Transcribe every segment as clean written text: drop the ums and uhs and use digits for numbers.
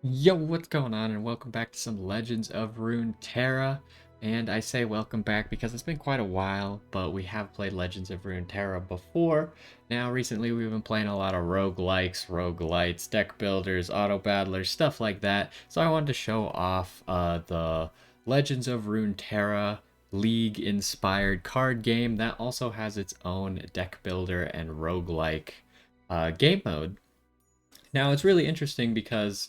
Yo, what's going on? And welcome back to some Legends of Runeterra. And I say welcome back because it's been quite a while, but we have played Legends of Runeterra before. Now, recently we've been playing a lot of roguelikes, roguelites, deck builders, auto battlers, stuff like that. So I wanted to show off the Legends of Runeterra League-inspired card game that also has its own deck builder and roguelike game mode. Now, it's really interesting because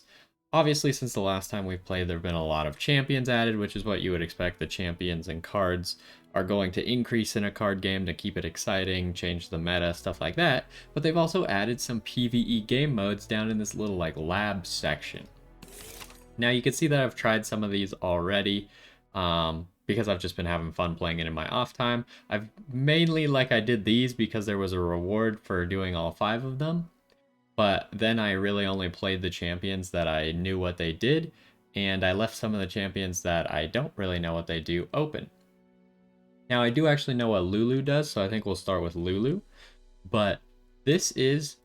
obviously, since the last time we played, there have been a lot of champions added, which is what you would expect. The champions and cards are going to increase in a card game to keep it exciting, change the meta, stuff like that. But they've also added some PvE game modes down in this little like lab section. Now you can see that I've tried some of these already because I've just been having fun playing it in my off time. I've mainly like I did these because there was a reward for doing all 5 of them. But then I really only played the champions that I knew what they did, and I left some of the champions that I don't really know what they do open. Now, I do actually know what Lulu does, so I think we'll start with Lulu. But this is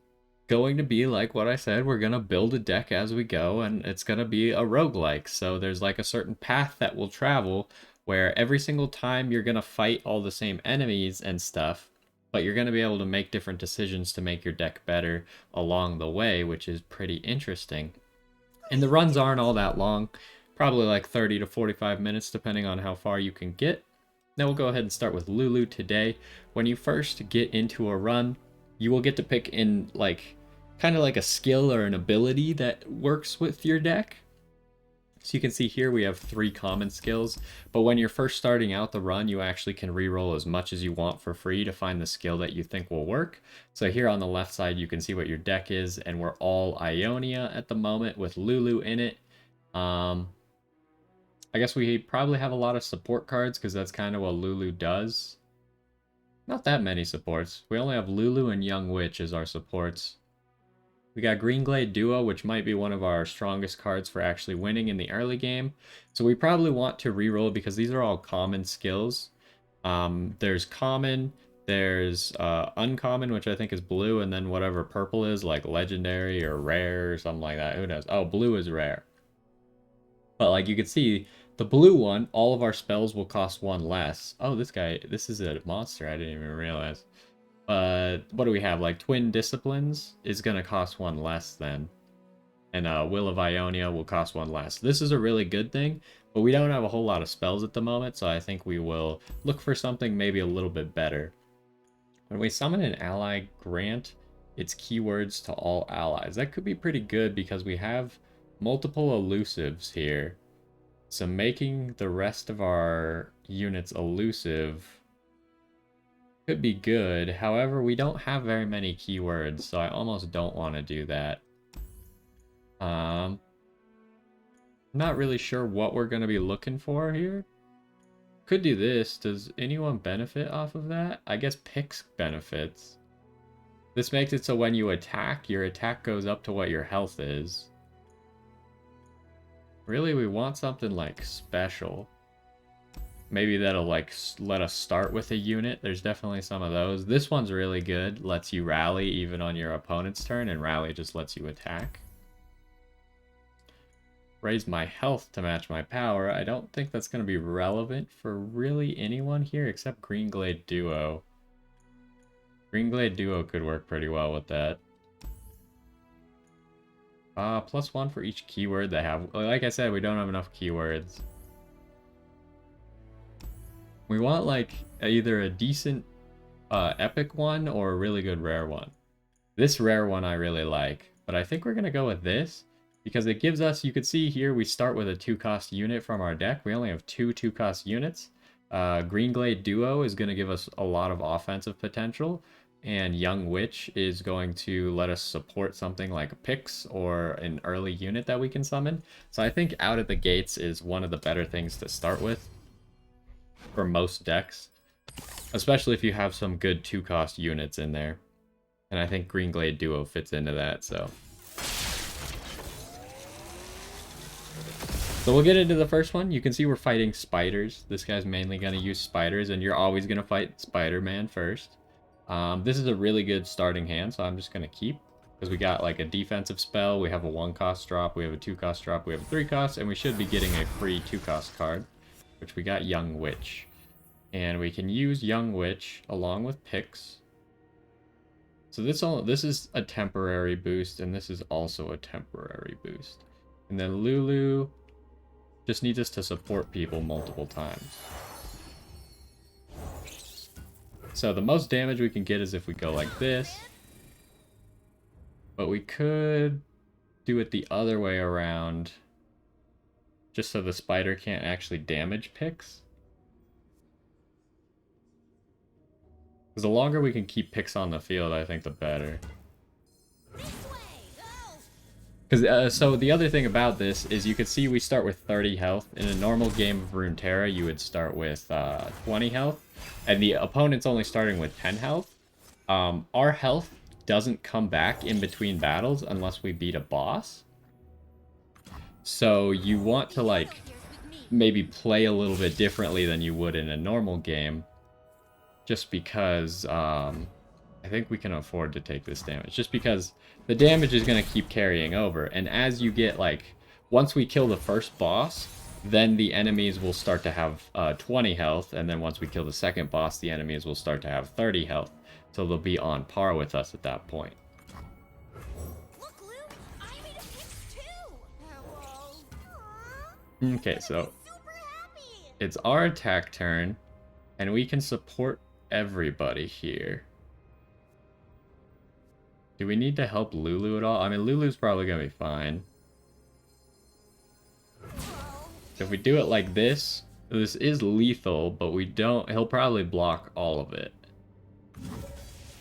going to be like what I said, we're going to build a deck as we go, and it's going to be a roguelike. So there's like a certain path that we'll travel where every single time you're going to fight all the same enemies and stuff, but you're going to be able to make different decisions to make your deck better along the way, which is pretty interesting. And the runs aren't all that long, probably like 30 to 45 minutes, depending on how far you can get. Now we'll go ahead and start with Lulu today. When you first get into a run, you will get to pick in like kind of like a skill or an ability that works with your deck. So you can see here we have 3 common skills, but when you're first starting out the run, you actually can reroll as much as you want for free to find the skill that you think will work. So here on the left side, you can see what your deck is, and we're all Ionia at the moment with Lulu in it. I guess we probably have a lot of support cards because that's kind of what Lulu does. Not that many supports. We only have Lulu and Young Witch as our supports. We got Greenglade Duo, which might be one of our strongest cards for actually winning in the early game. So we probably want to reroll because these are all common skills. There's common, there's uncommon, which I think is blue, and then whatever purple is, like legendary or rare or something like that. Who knows? Oh, blue is rare. But like you can see, the blue one, all of our spells will cost 1 less. Oh, this is a monster. I didn't even realize. What do we have? Like Twin Disciplines is going to cost 1 less then. And Will of Ionia will cost 1 less. This is a really good thing, but we don't have a whole lot of spells at the moment, so I think we will look for something maybe a little bit better. When we summon an ally, grant its keywords to all allies. That could be pretty good because we have multiple elusives here. So making the rest of our units elusive could be good. However, we don't have very many keywords, so I almost don't want to do that. Not really sure what we're going to be looking for here. Could do this. Does anyone benefit off of that? I guess Pix benefits. This makes it so when you attack, your attack goes up to what your health is. Really, we want something like special. Maybe that'll like let us start with a unit. There's definitely some of those. This one's really good. Lets you rally even on your opponent's turn, and rally just lets you attack. Raise my health to match my power. I don't think that's going to be relevant for really anyone here except Greenglade Duo. Greenglade Duo could work pretty well with that. +1 for each keyword they have. Like I said, we don't have enough keywords. We want like either a decent epic one or a really good rare one. This rare one I really like, but I think we're going to go with this because it gives us, you can see here, we start with a 2-cost unit from our deck. We only have 2 2-cost units. Greenglade Duo is going to give us a lot of offensive potential, and Young Witch is going to let us support something like a Pix or an early unit that we can summon. So I think out of the gates is one of the better things to start with for most decks, especially if you have some good 2-cost units in there. And I think Greenglade Duo fits into that, so. So we'll get into the first one. You can see we're fighting spiders. This guy's mainly going to use spiders, and you're always going to fight Spider-Man first. This is a really good starting hand, so I'm just going to keep, because we got like a defensive spell, we have a 1-cost drop, we have a 2-cost drop, we have a 3-cost, and we should be getting a free 2-cost card, which we got Young Witch. And we can use Young Witch along with Pix. So this is a temporary boost, and this is also a temporary boost. And then Lulu just needs us to support people multiple times. So the most damage we can get is if we go like this. But we could do it the other way around, just so the spider can't actually damage Pix. Because the longer we can keep Pix on the field, I think the better. Because so the other thing about this is you can see we start with 30 health. In a normal game of Runeterra, you would start with 20 health, and the opponent's only starting with 10 health. Our health doesn't come back in between battles unless we beat a boss. So you want to like maybe play a little bit differently than you would in a normal game, just because I think we can afford to take this damage, just because the damage is going to keep carrying over. And as you get like, once we kill the first boss, then the enemies will start to have 20 health, and then once we kill the second boss, the enemies will start to have 30 health. So they'll be on par with us at that point. Look, Luke, I made a Pix too. Okay, so it's our attack turn, and we can support everybody here. Do we need to help Lulu at all? I mean, Lulu's probably gonna be fine. So if we do it like this is lethal, but we don't, he'll probably block all of it.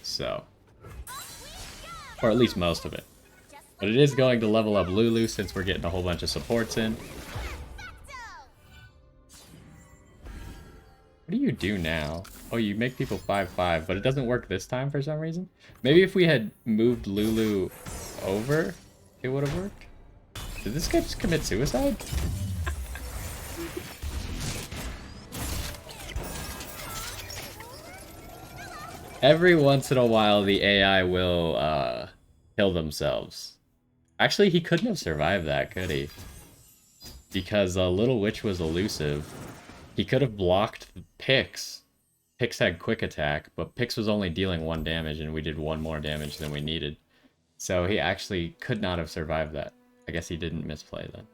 So, or at least most of it. But it is going to level up Lulu since we're getting a whole bunch of supports in. What do you do now? Oh, you make people 5/5, but it doesn't work this time for some reason. Maybe if we had moved Lulu over, it would have worked. Did this guy just commit suicide? Every once in a while, the AI will kill themselves. Actually, he couldn't have survived that, could he? Because Little Witch was elusive. He could have blocked Pix. Pix had quick attack, but Pix was only dealing 1 damage, and we did 1 more damage than we needed. So he actually could not have survived that. I guess he didn't misplay then.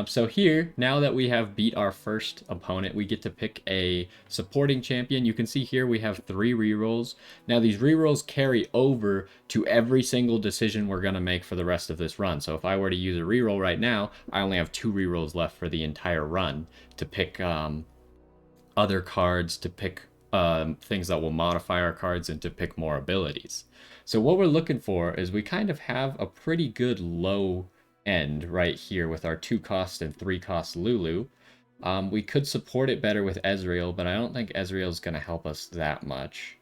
So here, now that we have beat our first opponent, we get to pick a supporting champion. You can see here we have 3 rerolls. Now these rerolls carry over to every single decision we're going to make for the rest of this run. So if I were to use a reroll right now, I only have 2 rerolls left for the entire run to pick other cards, to pick things that will modify our cards, and to pick more abilities. So what we're looking for is we kind of have a pretty good low end right here with our 2-cost and 3-cost Lulu. We could support it better with Ezreal, but I don't think Ezreal's going to help us that much.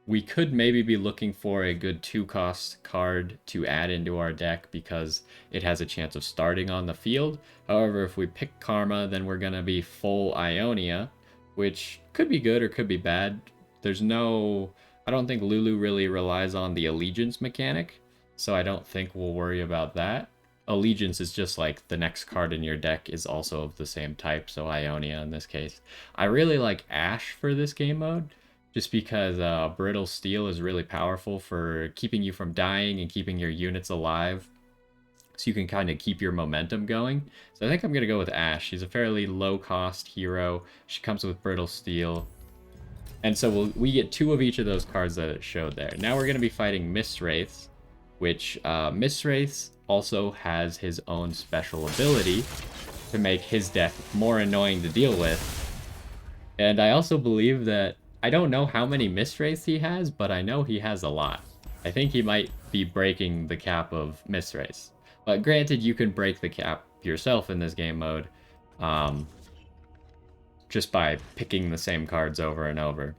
We could maybe be looking for a good 2-cost card to add into our deck because it has a chance of starting on the field. However, if we pick Karma, then we're going to be full Ionia, which could be good or could be bad. I don't think Lulu really relies on the allegiance mechanic, so I don't think we'll worry about that. Allegiance is just like the next card in your deck is also of the same type, so Ionia in this case. I really like Ashe for this game mode, just because Brittle Steel is really powerful for keeping you from dying and keeping your units alive, so you can kind of keep your momentum going. So I think I'm going to go with Ashe. She's a fairly low-cost hero. She comes with Brittle Steel. And so we get 2 of each of those cards that it showed there. Now we're going to be fighting Mistwraiths, which Mistwraiths also has his own special ability to make his deck more annoying to deal with. And I also believe that, I don't know how many Mistwraiths he has, but I know he has a lot. I think he might be breaking the cap of Mistwraiths. But granted, you can break the cap yourself in this game mode, just by picking the same cards over and over.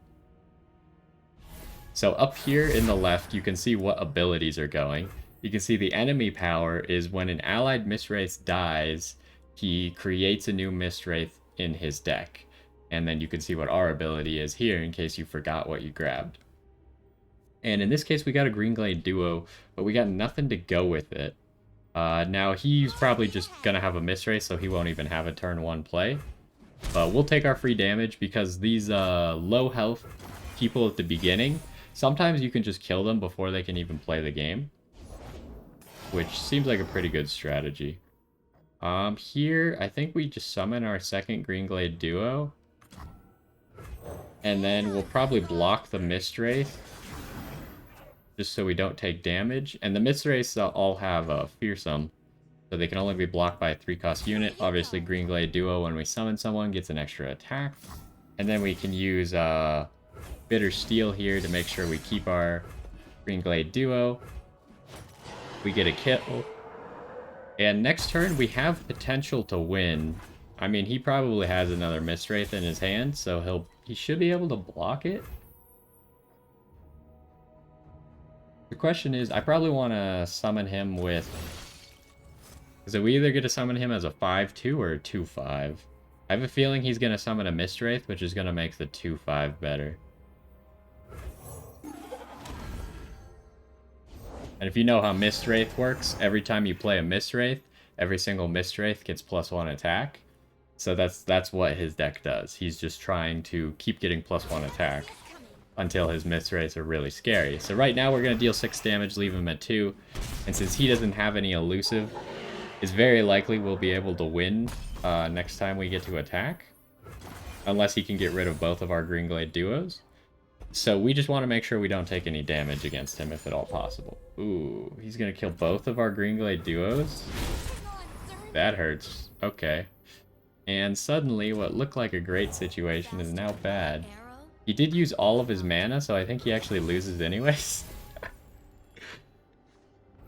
So up here in the left, you can see what abilities are going. You can see the enemy power is when an allied Mistwraith dies, he creates a new Mistwraith in his deck. And then you can see what our ability is here in case you forgot what you grabbed. And in this case, we got a Green Glade Duo, but we got nothing to go with it. Now, he's probably just going to have a miss race, so he won't even have a turn 1 play. But we'll take our free damage because these low health people at the beginning, sometimes you can just kill them before they can even play the game, which seems like a pretty good strategy. Here, I think we just summon our second Green Glade Duo. And then we'll probably block the Mist Wraith, just so we don't take damage. And the Mist Wraiths all have a Fearsome, so they can only be blocked by a 3-cost unit. Obviously, Green Glade Duo, when we summon someone, gets an extra attack. And then we can use Bitter Steel here to make sure we keep our Green Glade Duo. We get a kill. And next turn, we have potential to win. I mean, he probably has another Mist Wraith in his hand, so he should be able to block it. The question is, I probably want to summon him with... So we either get to summon him as a 5-2 or a 2-5. I have a feeling he's going to summon a Mist Wraith, which is going to make the 2-5 better. And if you know how Mist Wraith works, every time you play a Mist Wraith, every single Mist Wraith gets +1 attack. So that's what his deck does. He's just trying to keep getting +1 attack until his Mist Wraiths are really scary. So right now we're going to deal 6 damage, leave him at 2. And since he doesn't have any elusive, it's very likely we'll be able to win next time we get to attack. Unless he can get rid of both of our Green Glade Duos. So we just want to make sure we don't take any damage against him if at all possible. Ooh, he's going to kill both of our Green Glade Duos? That hurts. Okay. And suddenly what looked like a great situation is now bad. He did use all of his mana, so I think he actually loses anyways.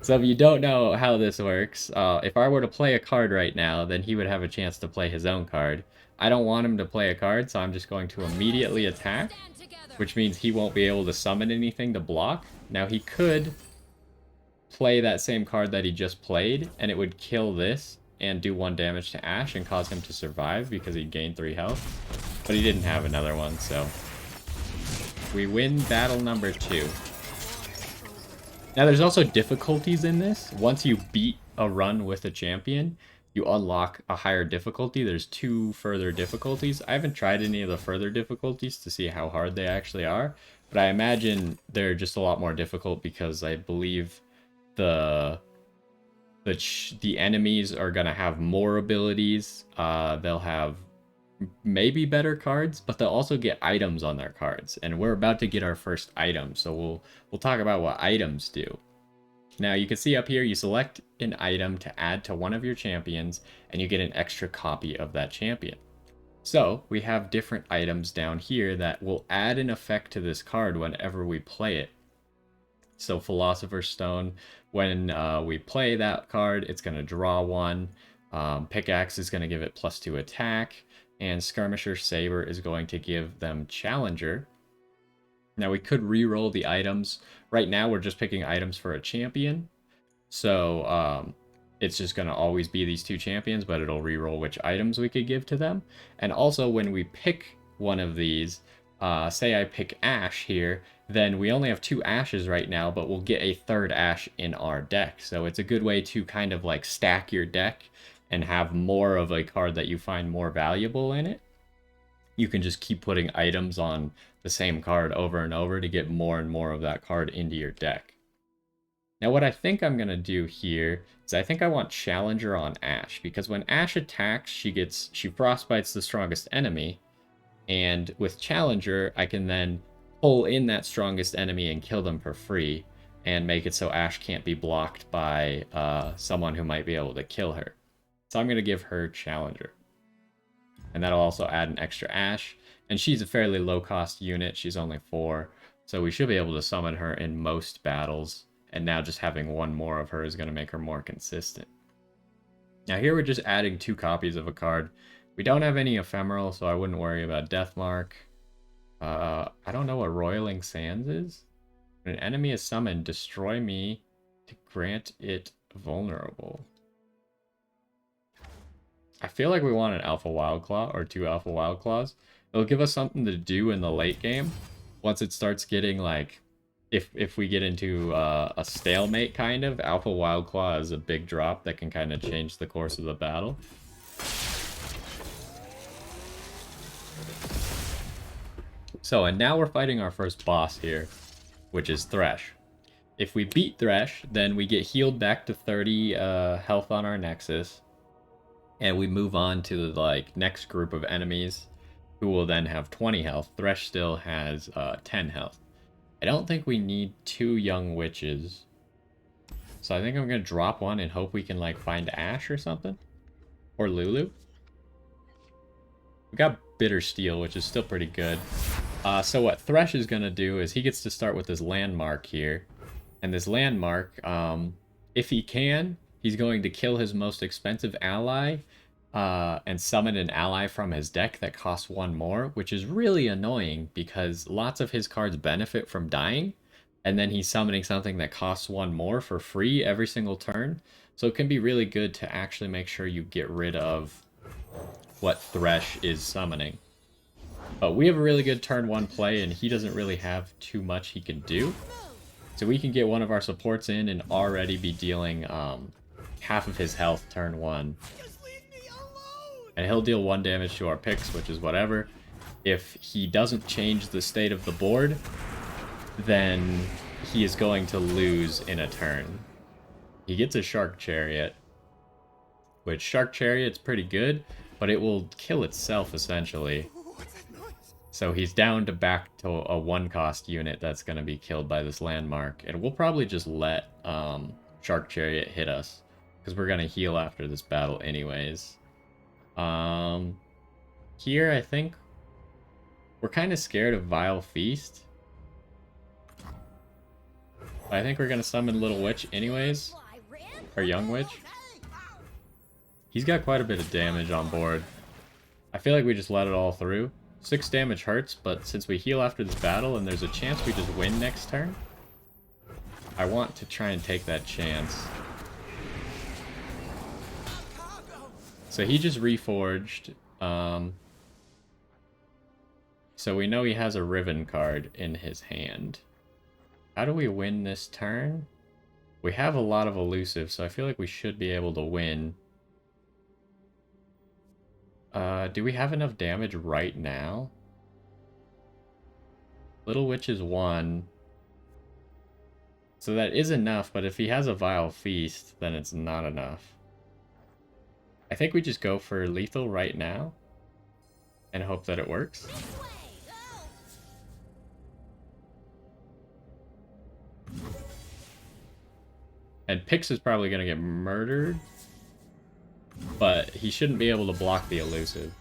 So if you don't know how this works, if I were to play a card right now, then he would have a chance to play his own card. I don't want him to play a card, so I'm just going to immediately attack, which means he won't be able to summon anything to block. Now he could play that same card that he just played, and it would kill this and do 1 damage to Ash and cause him to survive because he gained 3 health. But he didn't have another one, so we win battle number 2. Now there's also difficulties in this. Once you beat a run with a champion, you unlock a higher difficulty. There's 2 further difficulties. I haven't tried any of the further difficulties to see how hard they actually are, but I imagine they're just a lot more difficult because I believe the enemies are going to have more abilities. They'll have maybe better cards, but they'll also get items on their cards. And we're about to get our first item, so we'll talk about what items do. Now you can see up here, you select an item to add to one of your champions, and you get an extra copy of that champion. So we have different items down here that will add an effect to this card whenever we play it. So Philosopher's Stone, when we play that card, it's going to draw 1. Pickaxe is going to give it +2 attack. And Skirmisher Saber is going to give them Challenger. Now we could re-roll the items. Right now we're just picking items for a champion. So it's just going to always be these 2 champions, but it'll re-roll which items we could give to them. And also when we pick one of these, say I pick Ash here, then we only have 2 Ashes right now, but we'll get a 3rd Ash in our deck. So it's a good way to kind of like stack your deck and have more of a card that you find more valuable in it. You can just keep putting items on the same card over and over to get more and more of that card into your deck. Now what I think I'm going to do here is I think I want Challenger on Ash, because when Ash attacks, she frostbites the strongest enemy, and with Challenger, I can then pull in that strongest enemy and kill them for free, and make it so Ash can't be blocked by someone who might be able to kill her. So I'm going to give her Challenger. And that'll also add an extra Ash. And she's a fairly low-cost unit. She's only 4. So we should be able to summon her in most battles. And now just having 1 more of her is going to make her more consistent. Now here we're just adding 2 copies of a card. We don't have any Ephemeral, so I wouldn't worry about Deathmark. I don't know what Roiling Sands is. When an enemy is summoned, destroy me to grant it vulnerable. I feel like we want an Alpha Wildclaw or 2 Alpha Wildclaws. It'll give us something to do in the late game. Once it starts getting like if we get into a stalemate, kind of, Alpha Wild Claw is a big drop that can kind of change the course of the battle. So, and now we're fighting our first boss here, which is Thresh. If we beat Thresh, then we get healed back to 30 health on our Nexus, and we move on to the next group of enemies, who will then have 20 health. Thresh still has 10 health. I don't think we need 2 young witches, so I think I'm gonna drop one and hope we can find Ash or something, or Lulu. We got Bitter Steel, which is still pretty good. So what Thresh is gonna do is he gets to start with this landmark here. And this landmark, if he can, he's going to kill his most expensive ally and summon an ally from his deck that costs 1 more, which is really annoying because lots of his cards benefit from dying, and then he's summoning something that costs 1 more for free every single turn. So it can be really good to actually make sure you get rid of what Thresh is summoning. But we have a really good turn 1 play, and he doesn't really have too much he can do. So we can get one of our supports in and already be dealing half of his health turn 1. And he'll deal 1 damage to our picks, which is whatever. If he doesn't change the state of the board, then he is going to lose in a turn. He gets a Shark Chariot, which Shark Chariot's pretty good, but it will kill itself essentially. So he's down to back to a 1-cost unit that's going to be killed by this landmark. And we'll probably just let Shark Chariot hit us, because we're going to heal after this battle anyways. Here, I think we're kind of scared of Vile Feast. But I think we're going to summon Little Witch anyways. Or Young Witch. He's got quite a bit of damage on board. I feel like we just let it all through. 6 damage hurts, but since we heal after this battle and there's a chance we just win next turn, I want to try and take that chance. So he just reforged. So we know he has a Riven card in his hand. How do we win this turn? We have a lot of elusive, so I feel like we should be able to win. Do we have enough damage right now? Little Witch is 1. So that is enough, but if he has a Vile Feast, then it's not enough. I think we just go for lethal right now and hope that it works. And Pix is probably going to get murdered, but he shouldn't be able to block the elusive.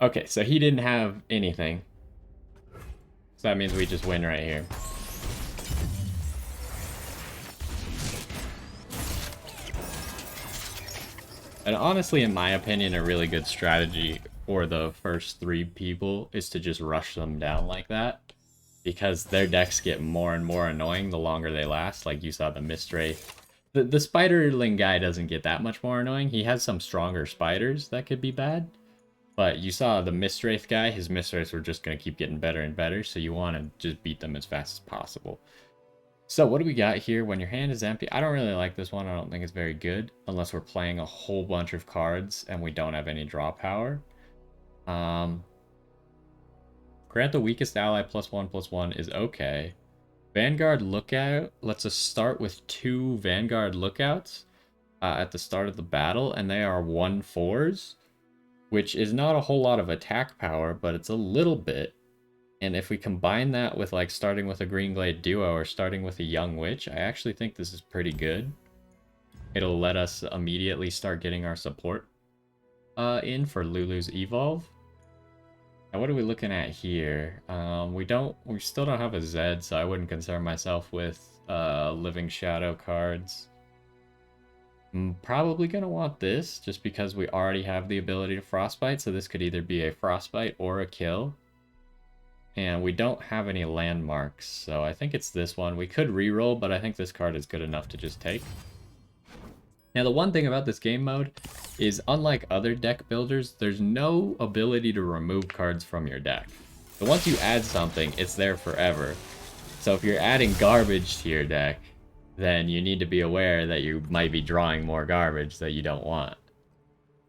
Okay, so he didn't have anything. So that means we just win right here. And honestly, in my opinion, a really good strategy for the first 3 people is to just rush them down like that, because their decks get more and more annoying the longer they last. Like you saw the Mistwraith. The Spiderling guy doesn't get that much more annoying. He has some stronger spiders that could be bad. But you saw the Mistwraith guy, his Mistwraiths were just going to keep getting better and better, so you want to just beat them as fast as possible. So what do we got here? When your hand is empty, I don't really like this one. I don't think it's very good, unless we're playing a whole bunch of cards and we don't have any draw power. Grant the weakest ally +1/+1 is okay. Vanguard Lookout lets us start with 2 Vanguard Lookouts at the start of the battle, and they are 1/4s, which is not a whole lot of attack power, but it's a little bit. And if we combine that with starting with a Greenglade Duo or starting with a Young Witch, I actually think this is pretty good. It'll let us immediately start getting our support in for Lulu's Evolve. Now, what are we looking at here? We still don't have a Zed, so I wouldn't concern myself with Living Shadow cards. I'm probably going to want this, just because we already have the ability to Frostbite, so this could either be a Frostbite or a kill. And we don't have any landmarks, so I think it's this one. We could reroll, but I think this card is good enough to just take. Now, the one thing about this game mode is, unlike other deck builders, there's no ability to remove cards from your deck. But once you add something, it's there forever. So if you're adding garbage to your deck, then you need to be aware that you might be drawing more garbage that you don't want.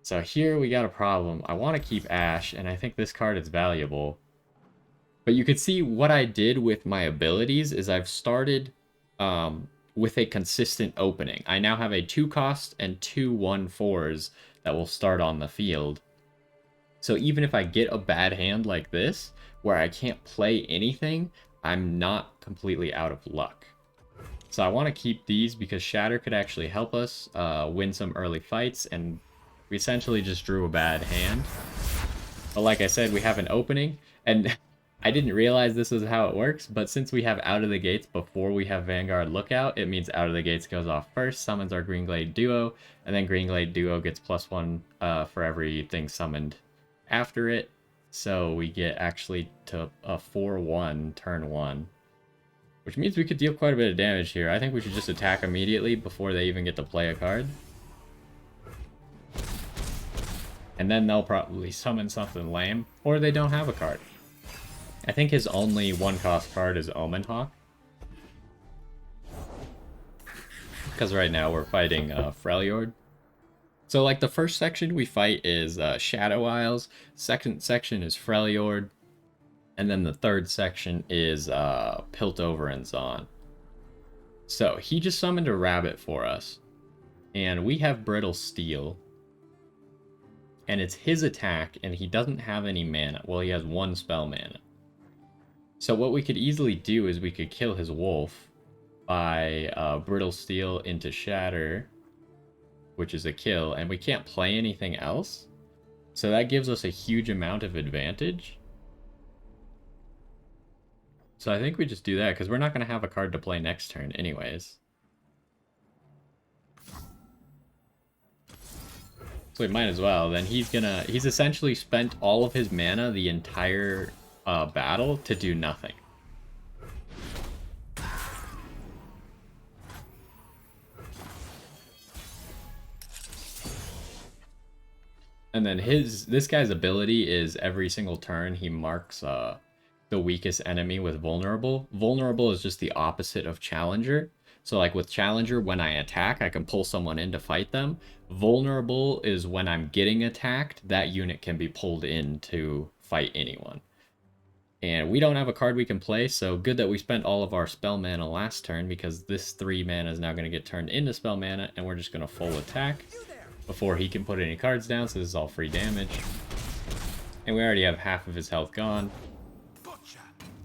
So here we got a problem. I want to keep Ash, and I think this card is valuable. But you could see what I did with my abilities is I've started with a consistent opening. I now have a 2-cost and 2 1/4s that will start on the field. So even if I get a bad hand like this, where I can't play anything, I'm not completely out of luck. So I want to keep these because Shatter could actually help us win some early fights, and we essentially just drew a bad hand. But like I said, we have an opening, and I didn't realize this is how it works, but since we have Out of the Gates before we have Vanguard Lookout, it means Out of the Gates goes off first, summons our Greenglade Duo, and then Greenglade Duo gets +1 for everything summoned after it. So we get actually to a 4-1 turn 1. Which means we could deal quite a bit of damage here. I think we should just attack immediately before they even get to play a card. And then they'll probably summon something lame, or they don't have a card. I think his only 1-cost card is Omen Hawk. Because right now we're fighting Freljord. So like the first section we fight is Shadow Isles, second section is Freljord, and then the third section is Piltover and Zon. So he just summoned a rabbit for us, and we have Brittle Steel. And it's his attack, and he doesn't have any mana. Well, he has 1 spell mana. So what we could easily do is we could kill his wolf by Brittle Steel into Shatter, which is a kill, and we can't play anything else. So that gives us a huge amount of advantage. So I think we just do that, because we're not going to have a card to play next turn anyways. So we might as well. Then he's essentially spent all of his mana the entire battle to do nothing. And then this guy's ability is every single turn he marks the weakest enemy with vulnerable. Vulnerable is just the opposite of challenger. So like with challenger, when I attack, I can pull someone in to fight them. Vulnerable is when I'm getting attacked, that unit can be pulled in to fight anyone. And we don't have a card we can play, so good that we spent all of our spell mana last turn, because this 3 mana is now going to get turned into spell mana, and we're just going to full attack before he can put any cards down, so this is all free damage. And we already have half of his health gone.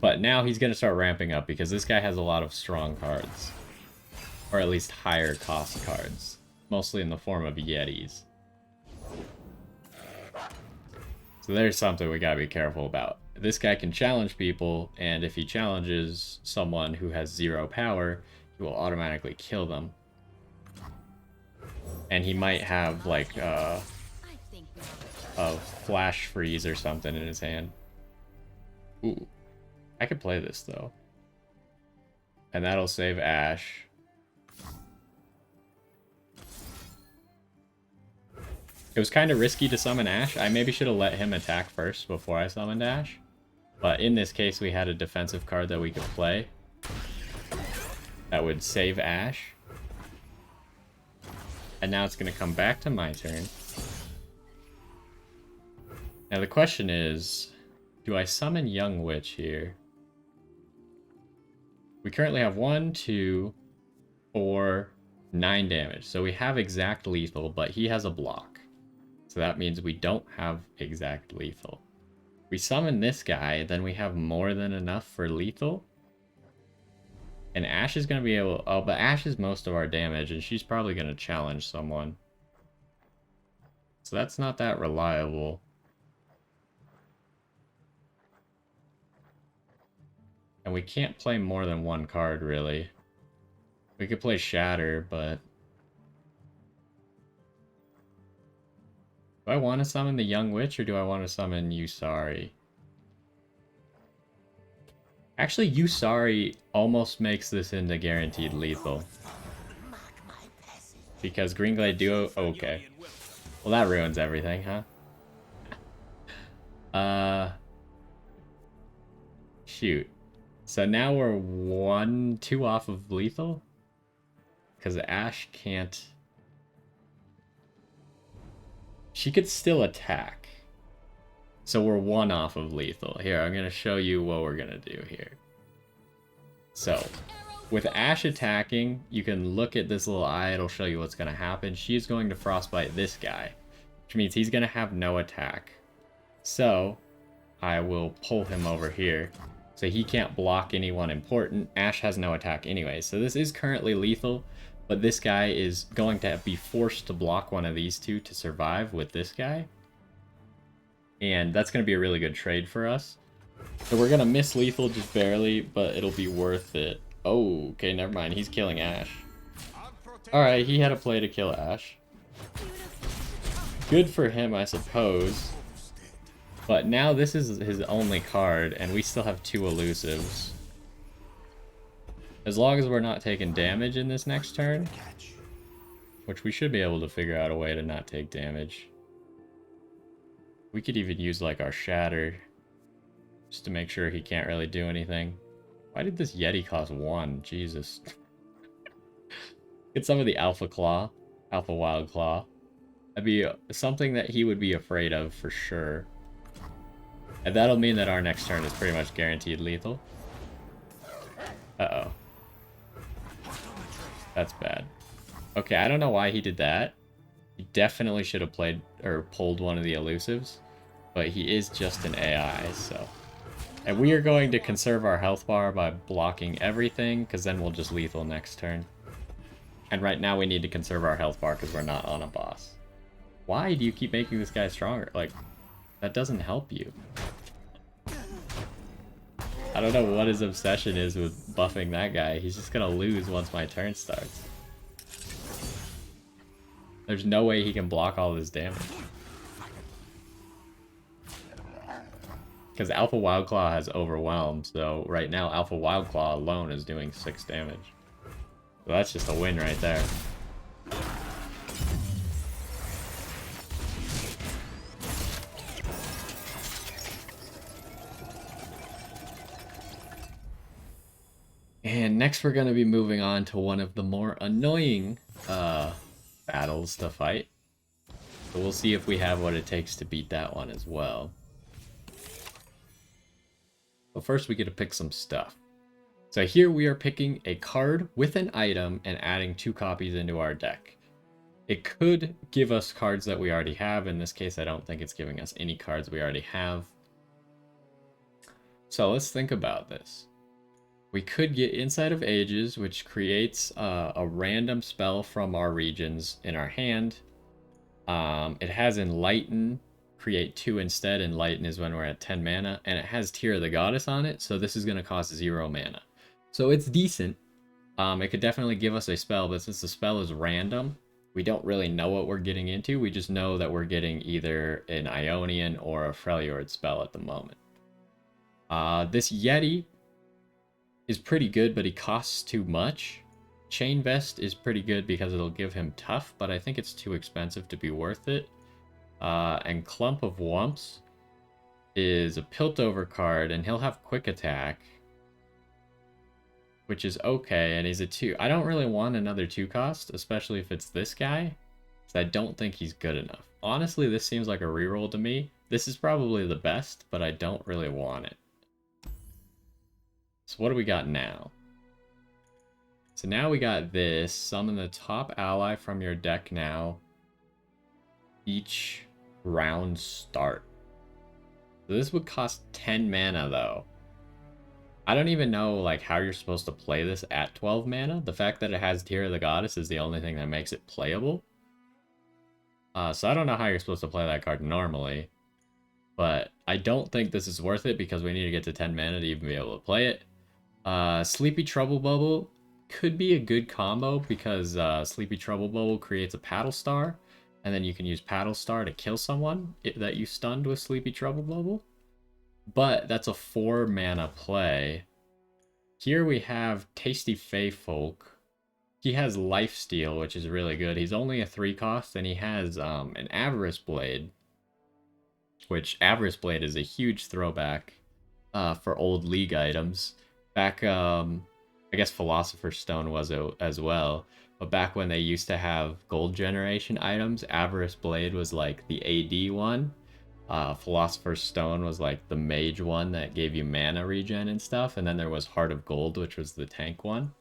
But now he's going to start ramping up, because this guy has a lot of strong cards. Or at least higher cost cards. Mostly in the form of Yetis. So there's something we gotta be careful about. This guy can challenge people, and if he challenges someone who has 0 power, he will automatically kill them. And he might have like a flash freeze or something in his hand. Ooh. I could play this though. And that'll save Ash. It was kind of risky to summon Ash. I maybe should have let him attack first before I summoned Ash. But in this case, we had a defensive card that we could play that would save Ash. And now it's going to come back to my turn. Now the question is, do I summon Young Witch here? We currently have 1, 2, 4, 9 damage. So we have exact lethal, but he has a block. So that means we don't have exact lethal. We summon this guy, then we have more than enough for lethal. And Ash is going to be able... Oh, but Ash is most of our damage, and she's probably going to challenge someone. So that's not that reliable. And we can't play more than 1 card, really. We could play Shatter, but... Do I want to summon the Young Witch, or do I want to summon Yusari? Actually, Yusari almost makes this into guaranteed lethal. Because Greenglade Duo... Okay. Well, that ruins everything, huh? shoot. So now we're 1-2 off of lethal. Because Ashe can't... She could still attack. So we're 1 off of lethal. Here, I'm going to show you what we're going to do here. So, with Ashe attacking, you can look at this little eye. It'll show you what's going to happen. She's going to frostbite this guy, which means he's going to have no attack. So, I will pull him over here. So he can't block anyone important. Ashe has no attack anyway. So this is currently lethal. But this guy is going to be forced to block one of these two to survive with this guy. And that's going to be a really good trade for us. So we're going to miss lethal just barely, but it'll be worth it. Oh, okay, never mind. He's killing Ashe. Alright, he had a play to kill Ashe. Good for him, I suppose. But now this is his only card, and we still have 2 elusives. As long as we're not taking damage in this next turn, which we should be able to figure out a way to not take damage. We could even use like our Shatter, just to make sure he can't really do anything. Why did this Yeti cost 1? Jesus. Get some of the Alpha Claw, Alpha Wild Claw. That'd be something that he would be afraid of for sure. And that'll mean that our next turn is pretty much guaranteed lethal. Uh-oh. That's bad. Okay, I don't know why he did that. He definitely should have played or pulled one of the elusives, but he is just an AI, so. And we are going to conserve our health bar by blocking everything, because then we'll just lethal next turn. And right now we need to conserve our health bar because we're not on a boss. Why do you keep making this guy stronger? Like, that doesn't help you. I don't know what his obsession is with buffing that guy. He's just gonna lose once my turn starts. There's no way he can block all this damage. Because Alpha Wild Claw has Overwhelmed, so right now Alpha Wild Claw alone is doing 6 damage. So that's just a win right there. And next we're going to be moving on to one of the more annoying battles to fight. So we'll see if we have what it takes to beat that one as well. But first we get to pick some stuff. So here we are picking a card with an item and adding 2 copies into our deck. It could give us cards that we already have. In this case, I don't think it's giving us any cards we already have. So let's think about this. We could get Insight of Ages, which creates a random spell from our regions in our hand. It has Enlighten, create 2 instead. Enlighten is when we're at 10 mana, and it has Tear of the Goddess on it, so this is going to cost 0 mana. So it's decent. It could definitely give us a spell, but since the spell is random, we don't really know what we're getting into. We just know that we're getting either an Ionian or a Freljord spell at the moment. This Yeti is pretty good, but he costs too much. Chain Vest is pretty good because it'll give him tough, but I think it's too expensive to be worth it. And Clump of Wumps is a Piltover card, and he'll have quick attack, which is okay, and he's a 2. I don't really want another 2 cost, especially if it's this guy, because I don't think he's good enough. Honestly, this seems like a reroll to me. This is probably the best, but I don't really want it. So what do we got now? So now we got this. Summon the top ally from your deck now. Each round start. So this would cost 10 mana though. I don't even know like how you're supposed to play this at 12 mana. The fact that it has Tear of the Goddess is the only thing that makes it playable. So I don't know how you're supposed to play that card normally. But I don't think this is worth it because we need to get to 10 mana to even be able to play it. Sleepy Trouble Bubble could be a good combo because Sleepy Trouble Bubble creates a Paddle Star, and then you can use Paddle Star to kill someone that you stunned with Sleepy Trouble Bubble. But that's a 4 mana play. Here we have Tasty Fey Folk. He has Lifesteal, which is really good. He's only a 3 cost, and he has an Avarice Blade, which Avarice Blade is a huge throwback for old league items. Back, I guess Philosopher's Stone was as well. But back when they used to have gold generation items, Avarice Blade was like the AD one. Philosopher's Stone was like the mage one that gave you mana regen and stuff. And then there was Heart of Gold, which was the tank one.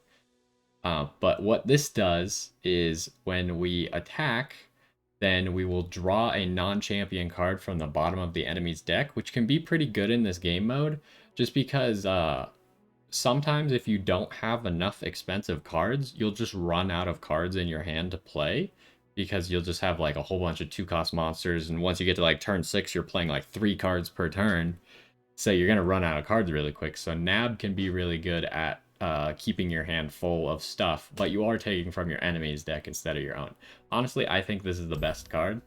But what this does is when we attack, then we will draw a non-champion card from the bottom of the enemy's deck, which can be pretty good in this game mode, just because sometimes if you don't have enough expensive cards, you'll just run out of cards in your hand to play, because you'll just have like a whole bunch of 2-cost monsters, and once you get to like turn 6, you're playing like 3 cards per turn, so you're going to run out of cards really quick. So Nab can be really good at keeping your hand full of stuff, but you are taking from your enemy's deck instead of your own. Honestly, I think this is the best card,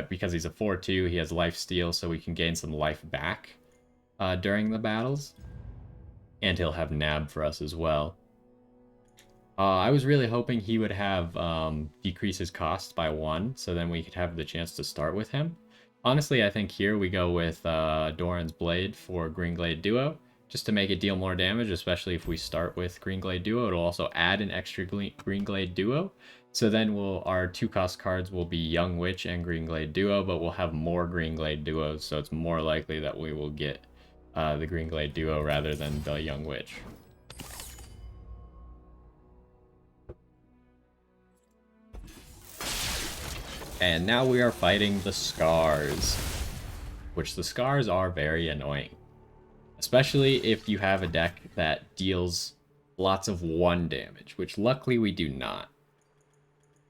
because he's a 4/2, he has life steal, so we can gain some life back during the battles, and he'll have Nab for us as well. I was really hoping he would have decrease his cost by 1, so then we could have the chance to start with him. Honestly, I think here we go with Doran's Blade for Greenglade Duo, just to make it deal more damage, especially if we start with Greenglade Duo. It'll also add an extra Greenglade Duo, so then our 2-cost cards will be Young Witch and Greenglade Duo, but we'll have more Greenglade Duos, so it's more likely that we will get the Greenglade Duo rather than the Young Witch. And now we are fighting the Scars, which the Scars are very annoying. Especially if you have a deck that deals lots of 1 damage, which luckily we do not.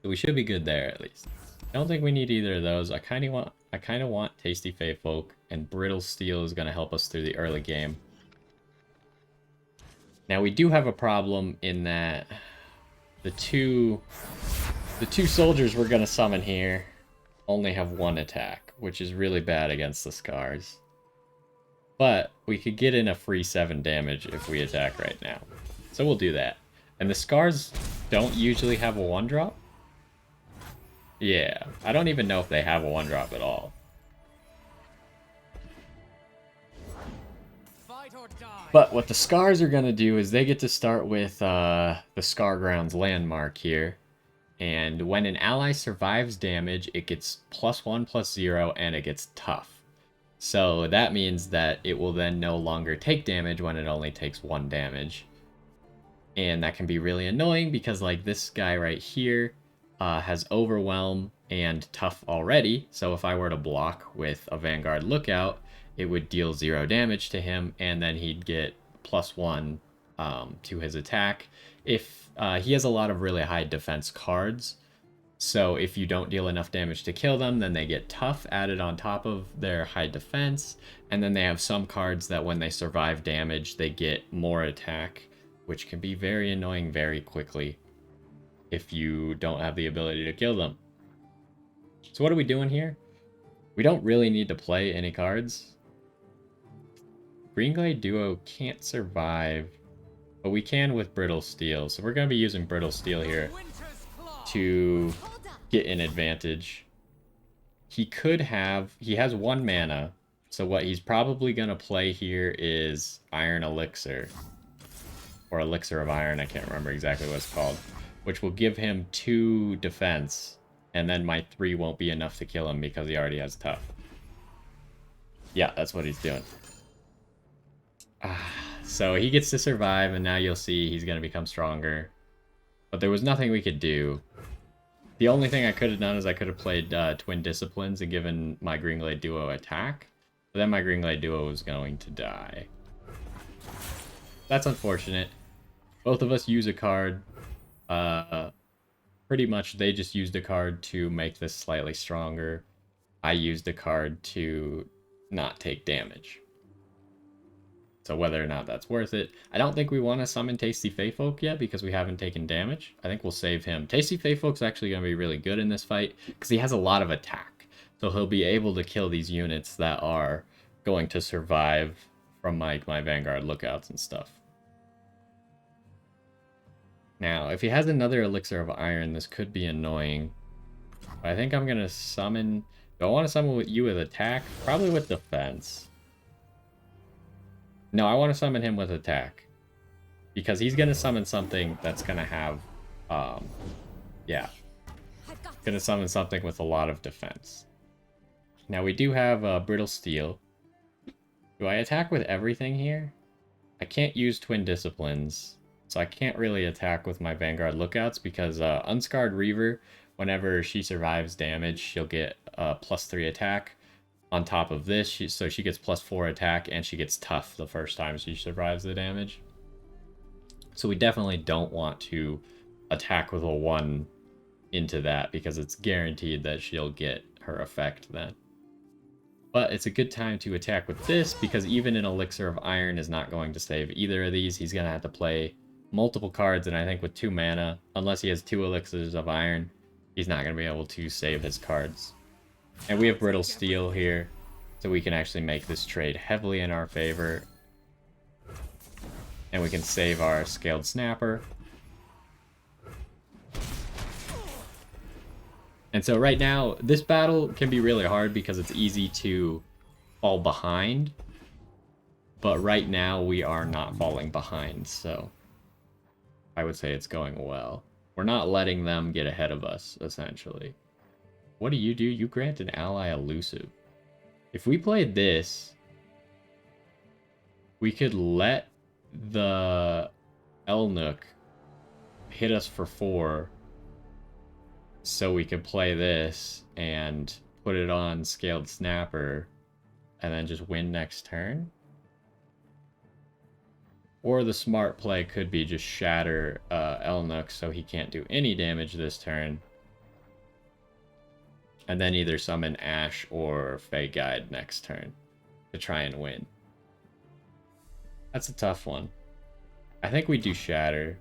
So we should be good there at least. I don't think we need either of those. I kind of want Tasty Fey Folk, and Brittle Steel is going to help us through the early game. Now we do have a problem in that the two soldiers we're going to summon here only have 1 attack, which is really bad against the Scars. But we could get in a free 7 damage if we attack right now. So we'll do that. And the Scars don't usually have a 1-drop. Yeah, I don't even know if they have a 1-drop at all. But what the Scars are going to do is they get to start with the Scargrounds landmark here. And when an ally survives damage, it gets +1/+0 and it gets tough. So that means that it will then no longer take damage when it only takes 1 damage. And that can be really annoying because like this guy right here has Overwhelm and Tough already. So if I were to block with a Vanguard Lookout, it would deal 0 damage to him, and then he'd get +1 to his attack. If he has a lot of really high defense cards, so if you don't deal enough damage to kill them, then they get Tough added on top of their high defense, and then they have some cards that when they survive damage, they get more attack, which can be very annoying very quickly if you don't have the ability to kill them. So what are we doing here? We don't really need to play any cards. Greenglade Duo can't survive, but we can with Brittle Steel, so we're going to be using Brittle Steel here to get an advantage. He has 1 mana, so what he's probably going to play here is Iron Elixir, or Elixir of Iron, I can't remember exactly what it's called, which will give him 2 defense, and then my 3 won't be enough to kill him because he already has Tough. Yeah, that's what he's doing. So he gets to survive, and now you'll see he's going to become stronger. But there was nothing we could do. The only thing I could have done is I could have played Twin Disciplines and given my Greenglade Duo attack. But then my Greenglade Duo was going to die. That's unfortunate. Both of us use a card. Pretty much they just used a card to make this slightly stronger. I used a card to not take damage. So whether or not that's worth it. I don't think we want to summon Tasty Feyfolk yet because we haven't taken damage. I think we'll save him. Tasty Feyfolk's actually going to be really good in this fight because he has a lot of attack. So he'll be able to kill these units that are going to survive from my Vanguard Lookouts and stuff. Now, if he has another Elixir of Iron, this could be annoying. But I think I'm going to summon... Do I want to summon you with attack? Probably with defense. No, I want to summon him with attack. Because he's going to summon something that's going to have... yeah. I've got Going to this. summon something with a lot of defense. Now, we do have Brittle Steel. Do I attack with everything here? I can't use Twin Disciplines. So I can't really attack with my Vanguard Lookouts because Unscarred Reaver, whenever she survives damage, she'll get +3 attack. On top of this, so she gets +4 attack, and she gets tough the first time she survives the damage. So we definitely don't want to attack with a 1 into that, because it's guaranteed that she'll get her effect then. But it's a good time to attack with this, because even an Elixir of Iron is not going to save either of these. He's going to have to play multiple cards, and I think with 2 mana, unless he has 2 Elixirs of Iron, he's not going to be able to save his cards. And we have Brittle Steel here, so we can actually make this trade heavily in our favor. And we can save our Scaled Snapper. And so right now, this battle can be really hard because it's easy to fall behind. But right now, we are not falling behind, so I would say it's going well. We're not letting them get ahead of us, essentially. What do? You grant an ally elusive. If we played this, we could let the Elnook hit us for 4, so we could play this and put it on Scaled Snapper and then just win next turn. Or the smart play could be just shatter Elnook so he can't do any damage this turn. And then either summon Ash or Fey Guide next turn to try and win. That's a tough one. I think we do shatter.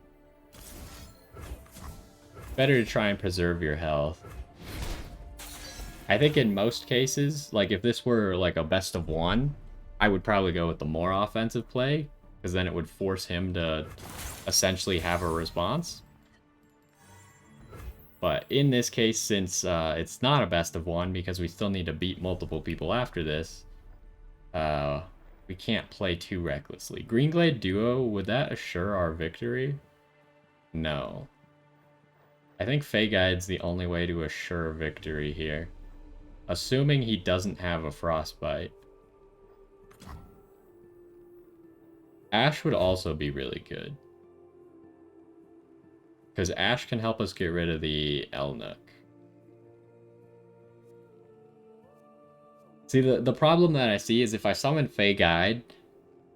Better to try and preserve your health. I think in most cases, like if this were like a best of 1, I would probably go with the more offensive play, because then it would force him to essentially have a response. But in this case, since it's not a best of 1, because we still need to beat multiple people after this, we can't play too recklessly. Greenglade Duo, would that assure our victory? No. I think Fey Guide's the only way to assure victory here. Assuming he doesn't have a Frostbite. Ash would also be really good. Because Ash can help us get rid of the Elnook. See, the problem that I see is if I summon Fey Guide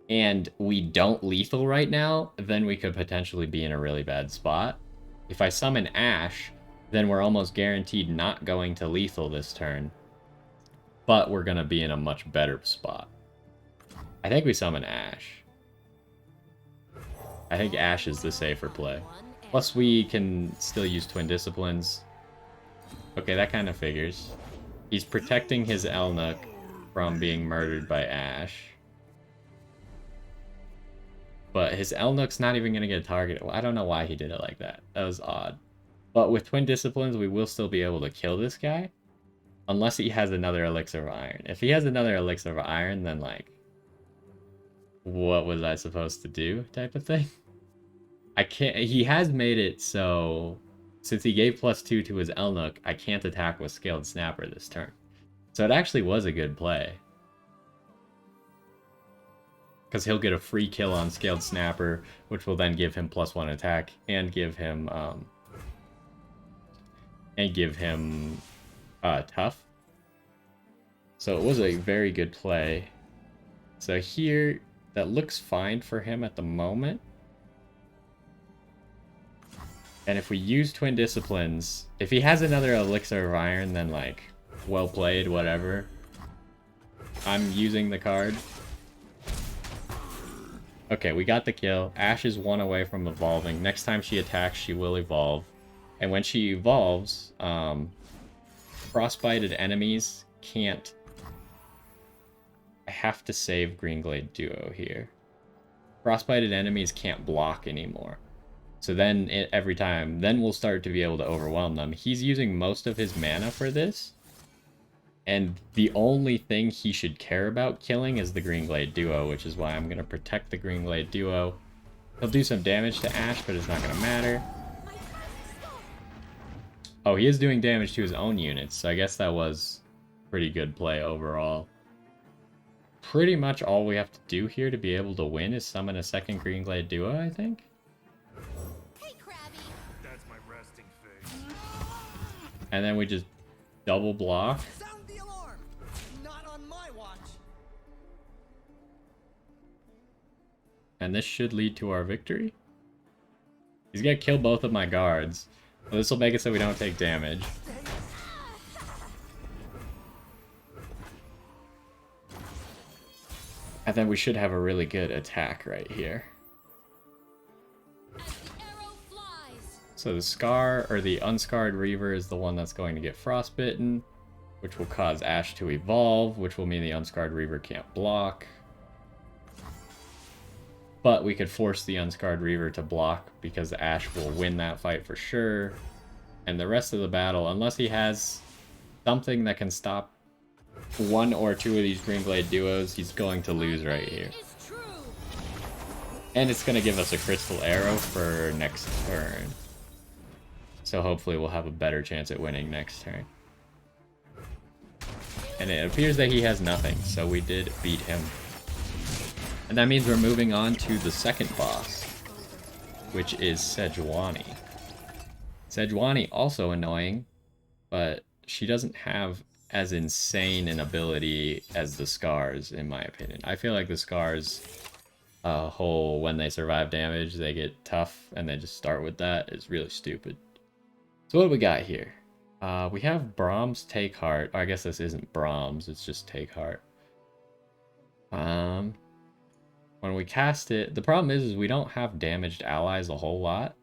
and we don't lethal right now, then we could potentially be in a really bad spot. If I summon Ash, then we're almost guaranteed not going to lethal this turn. But we're going to be in a much better spot. I think we summon Ash. I think Ash is the safer play. Plus we can still use Twin Disciplines. Okay, that kind of figures. He's protecting his Elnook from being murdered by Ash. But his Elnook's not even going to get targeted. Well, I don't know why he did it like that. That was odd. But with Twin Disciplines, we will still be able to kill this guy. Unless he has another Elixir of Iron. If he has another Elixir of Iron, then like... what was I supposed to do? Type of thing. I can't... He has made it so... since he gave +2 to his Elnook, I can't attack with Scaled Snapper this turn. So it actually was a good play. Because he'll get a free kill on Scaled Snapper, which will then give him +1 attack, and give him tough. So it was a very good play. So here, that looks fine for him at the moment. And if we use Twin Disciplines, if he has another Elixir of Iron, then like, well played, whatever. I'm using the card. Okay, we got the kill. Ash is 1 away from evolving. Next time she attacks, she will evolve. And when she evolves, frostbited enemies can't... I have to save Greenglade Duo here. Frostbited enemies can't block anymore. So then, every time, then we'll start to be able to overwhelm them. He's using most of his mana for this. And the only thing he should care about killing is the Green Glade duo, which is why I'm going to protect the Green Glade duo. He'll do some damage to Ash, but it's not going to matter. Oh, he is doing damage to his own units, so I guess that was pretty good play overall. Pretty much all we have to do here to be able to win is summon a second Green Glade duo, I think. Hey, Krabby. That's my resting face. And then we just double block. Sound the alarm! Not on my watch! And this should lead to our victory. He's gonna kill both of my guards. Well, this will make it so we don't take damage. And then we should have a really good attack right here. As the arrow flies. So the Scar, or the Unscarred Reaver, is the one that's going to get frostbitten, which will cause Ash to evolve, which will mean the Unscarred Reaver can't block. But we could force the Unscarred Reaver to block because Ash will win that fight for sure. And the rest of the battle, unless he has something that can stop one or two of these Green Glade duos, he's going to lose right here. Is true. And it's going to give us a Crystal Arrow for next turn. So hopefully we'll have a better chance at winning next turn. And it appears that he has nothing, so we did beat him. And that means we're moving on to the second boss, which is Sejuani. Sejuani, also annoying, but she doesn't have as insane an ability as the Scars, in my opinion. I feel like the Scars, when they survive damage, they get tough, and they just start with that. It's really stupid. So what do we got here? We have Brahms Take Heart. I guess this isn't Brahms, it's just Take Heart. When we cast it, the problem is we don't have damaged allies a whole lot.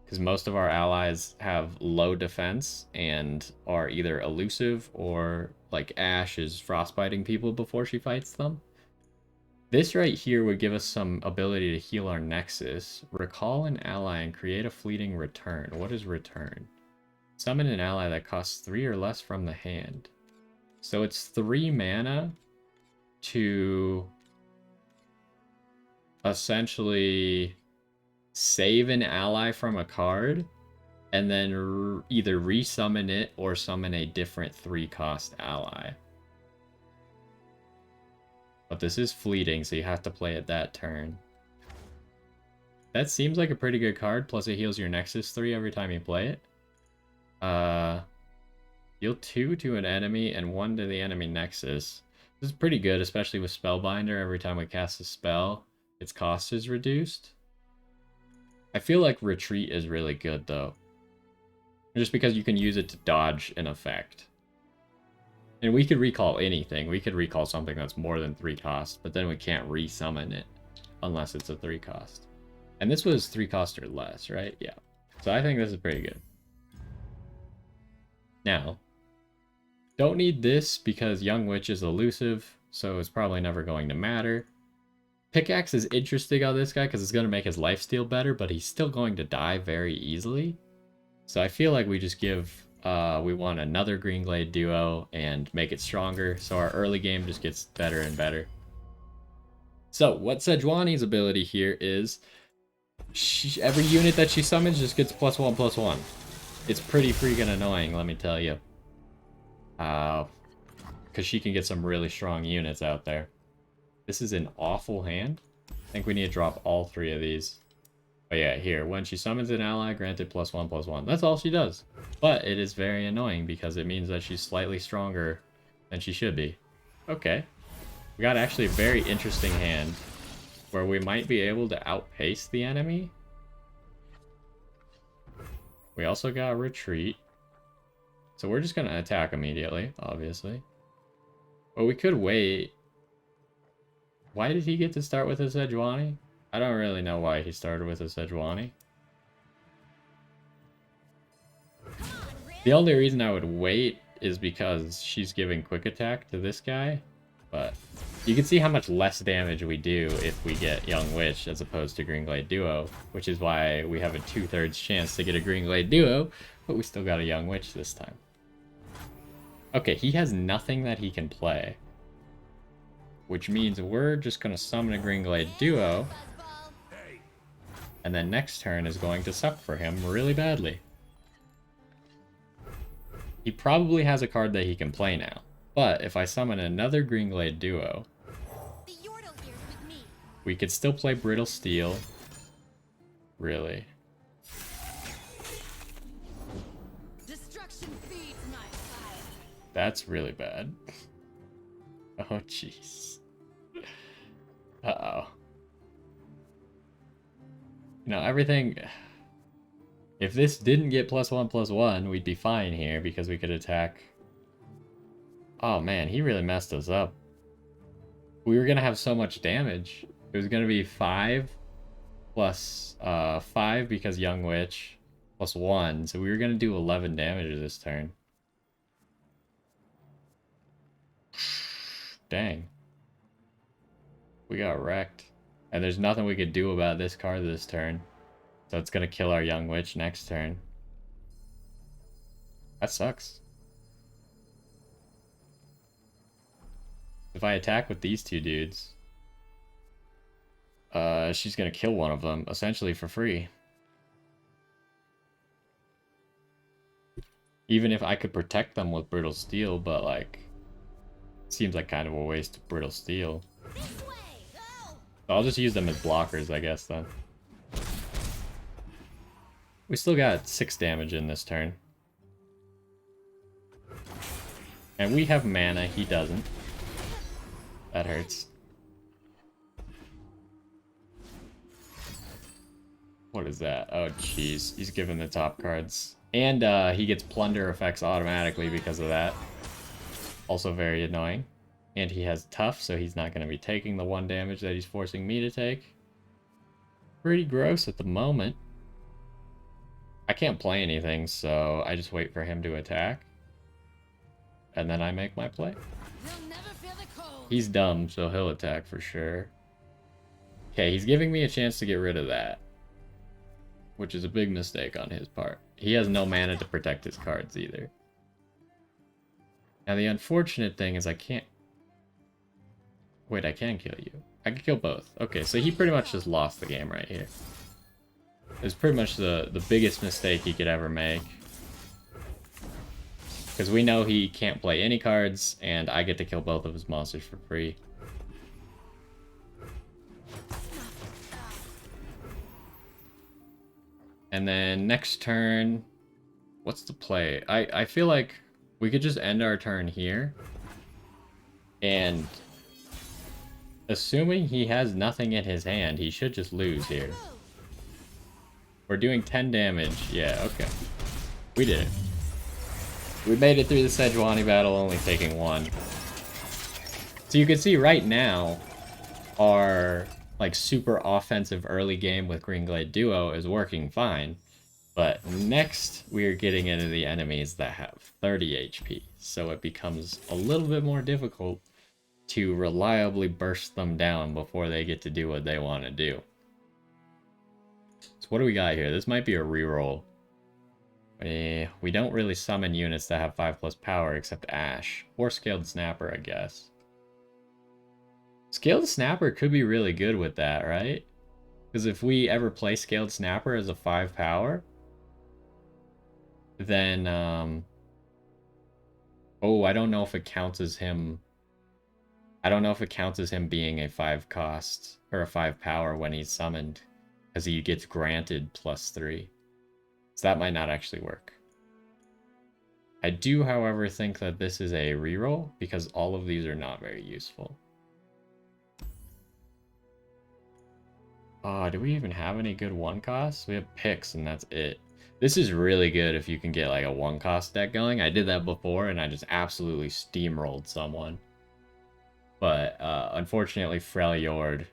Because most of our allies have low defense and are either elusive or, like, Ash is frostbiting people before she fights them. This right here would give us some ability to heal our Nexus. Recall an ally and create a fleeting return. What is return? Summon an ally that costs 3 or less from the hand. So it's 3 mana to essentially save an ally from a card and then either resummon it or summon a different 3-cost ally. But this is fleeting, so you have to play it that turn. That seems like a pretty good card, plus it heals your Nexus 3 every time you play it. Deal 2 to an enemy and 1 to the enemy Nexus. This is pretty good, especially with Spellbinder. Every time we cast a spell, its cost is reduced. I feel like Retreat is really good, though. Just because you can use it to dodge an effect. And we could recall anything. We could recall something that's more than 3 cost, but then we can't resummon it unless it's a 3 cost. And this was 3 cost or less, right? Yeah. So I think this is pretty good. Now, don't need this because Young Witch is elusive, so it's probably never going to matter. Pickaxe is interesting on this guy because it's going to make his lifesteal better, but he's still going to die very easily. So I feel like we just give... we want another Green Glade duo and make it stronger, so our early game just gets better and better. So, what Sejuani's ability here is... every unit that she summons just gets +1/+1. It's pretty freaking annoying, let me tell you. Because she can get some really strong units out there. This is an awful hand. I think we need to drop all 3 of these. But yeah, here, when she summons an ally, granted +1/+1. That's all she does. But it is very annoying because it means that she's slightly stronger than she should be. Okay. We got actually a very interesting hand where we might be able to outpace the enemy. We also got Retreat. So we're just going to attack immediately, obviously. But we could wait. Why did he get to start with a Sejuani? I don't really know why he started with a Sejuani. The only reason I would wait is because she's giving quick attack to this guy. But you can see how much less damage we do if we get Young Witch as opposed to Green Glade Duo, which is why we have a 2/3 chance to get a Green Glade Duo, but we still got a Young Witch this time. Okay, he has nothing that he can play. Which means we're just going to summon a Green Glade Duo. Fuzzball. And then next turn is going to suck for him really badly. He probably has a card that he can play now. But if I summon another Green Glade Duo, The Yordle here's with me. we could still play Brittle Steel. Really. Destruction feeds my fire. That's really bad. Oh, jeez. Uh-oh. You know, everything... If this didn't get +1/+1, we'd be fine here because we could attack... Oh, man, he really messed us up. We were going to have so much damage. It was going to be 5 plus 5 because Young Witch plus 1. So we were going to do 11 damage this turn. Dang. We got wrecked. And there's nothing we could do about this card this turn. So it's going to kill our Young Witch next turn. That sucks. If I attack with these two dudes, she's going to kill one of them, essentially for free. Even if I could protect them with Brittle Steel, but like, seems like kind of a waste of Brittle Steel. This way. Go. So I'll just use them as blockers, I guess, then. We still got 6 damage in this turn. And we have mana, he doesn't. That hurts. What is that? Oh, jeez. He's giving the top cards. And he gets plunder effects automatically because of that. Also very annoying. And he has tough, so he's not going to be taking the 1 damage that he's forcing me to take. Pretty gross at the moment. I can't play anything, so I just wait for him to attack. And then I make my play. You'll never feel the cold. He's dumb, so he'll attack for sure. Okay, he's giving me a chance to get rid of that. Which is a big mistake on his part. He has no mana to protect his cards either. Now the unfortunate thing is I can't... Wait, I can kill you. I can kill both. Okay, so he pretty much just lost the game right here. It was pretty much the biggest mistake he could ever make. Because we know he can't play any cards, and I get to kill both of his monsters for free. And then next turn, what's the play? I feel like we could just end our turn here. And assuming he has nothing in his hand, he should just lose here. We're doing 10 damage. Yeah, okay. We did it. We made it through the Sejuani battle, only taking 1. So you can see right now, our like super offensive early game with Green Glade Duo is working fine. But next, we're getting into the enemies that have 30 HP. So it becomes a little bit more difficult to reliably burst them down before they get to do what they want to do. So what do we got here? This might be a reroll. We don't really summon units that have 5+ power except Ash. Or Scaled Snapper, I guess. Scaled Snapper could be really good with that, right? Because if we ever play Scaled Snapper as a 5 power, then, oh, I don't know if it counts as him... I don't know if it counts as him being a 5 cost, or a 5 power when he's summoned. Because he gets granted +3. So that might not actually work. I do, however, think that this is a reroll, because all of these are not very useful. Do we even have any good 1 costs? We have picks, and that's it. This is really good if you can get like a 1 cost deck going. I did that before, and I just absolutely steamrolled someone. But unfortunately, Freljord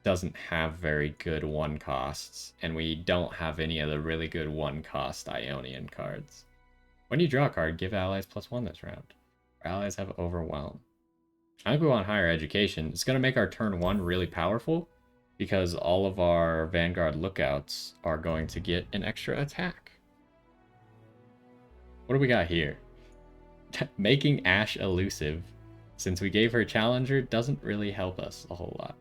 doesn't have very good 1 costs, and we don't have any of the really good 1 cost Ionian cards. When you draw a card, give allies +1 this round. Our allies have Overwhelm. I think we want higher education. It's going to make our turn 1 really powerful, because all of our Vanguard lookouts are going to get an extra attack. What do we got here? Making Ash elusive, since we gave her Challenger, doesn't really help us a whole lot.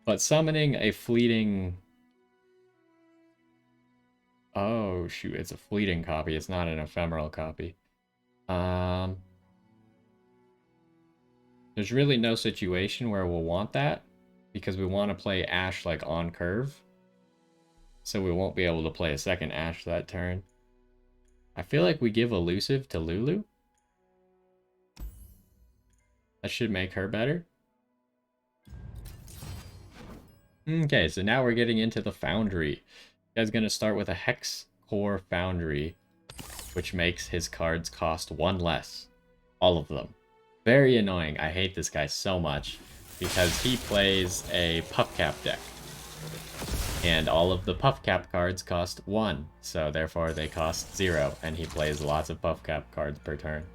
But summoning a fleeting... Oh, shoot, it's a fleeting copy. It's not an ephemeral copy. There's really no situation where we'll want that, because we want to play Ash, like, on curve. So we won't be able to play a second Ash that turn. I feel like we give elusive to Lulu. That should make her better. Okay, so now we're getting into the Foundry. You guys gonna start with a Hex Core Foundry, which makes his cards cost 1 less. All of them. Very annoying. I hate this guy so much because he plays a Puffcap deck. And all of the Puffcap cards cost 1, so therefore they cost 0, and he plays lots of Puffcap cards per turn.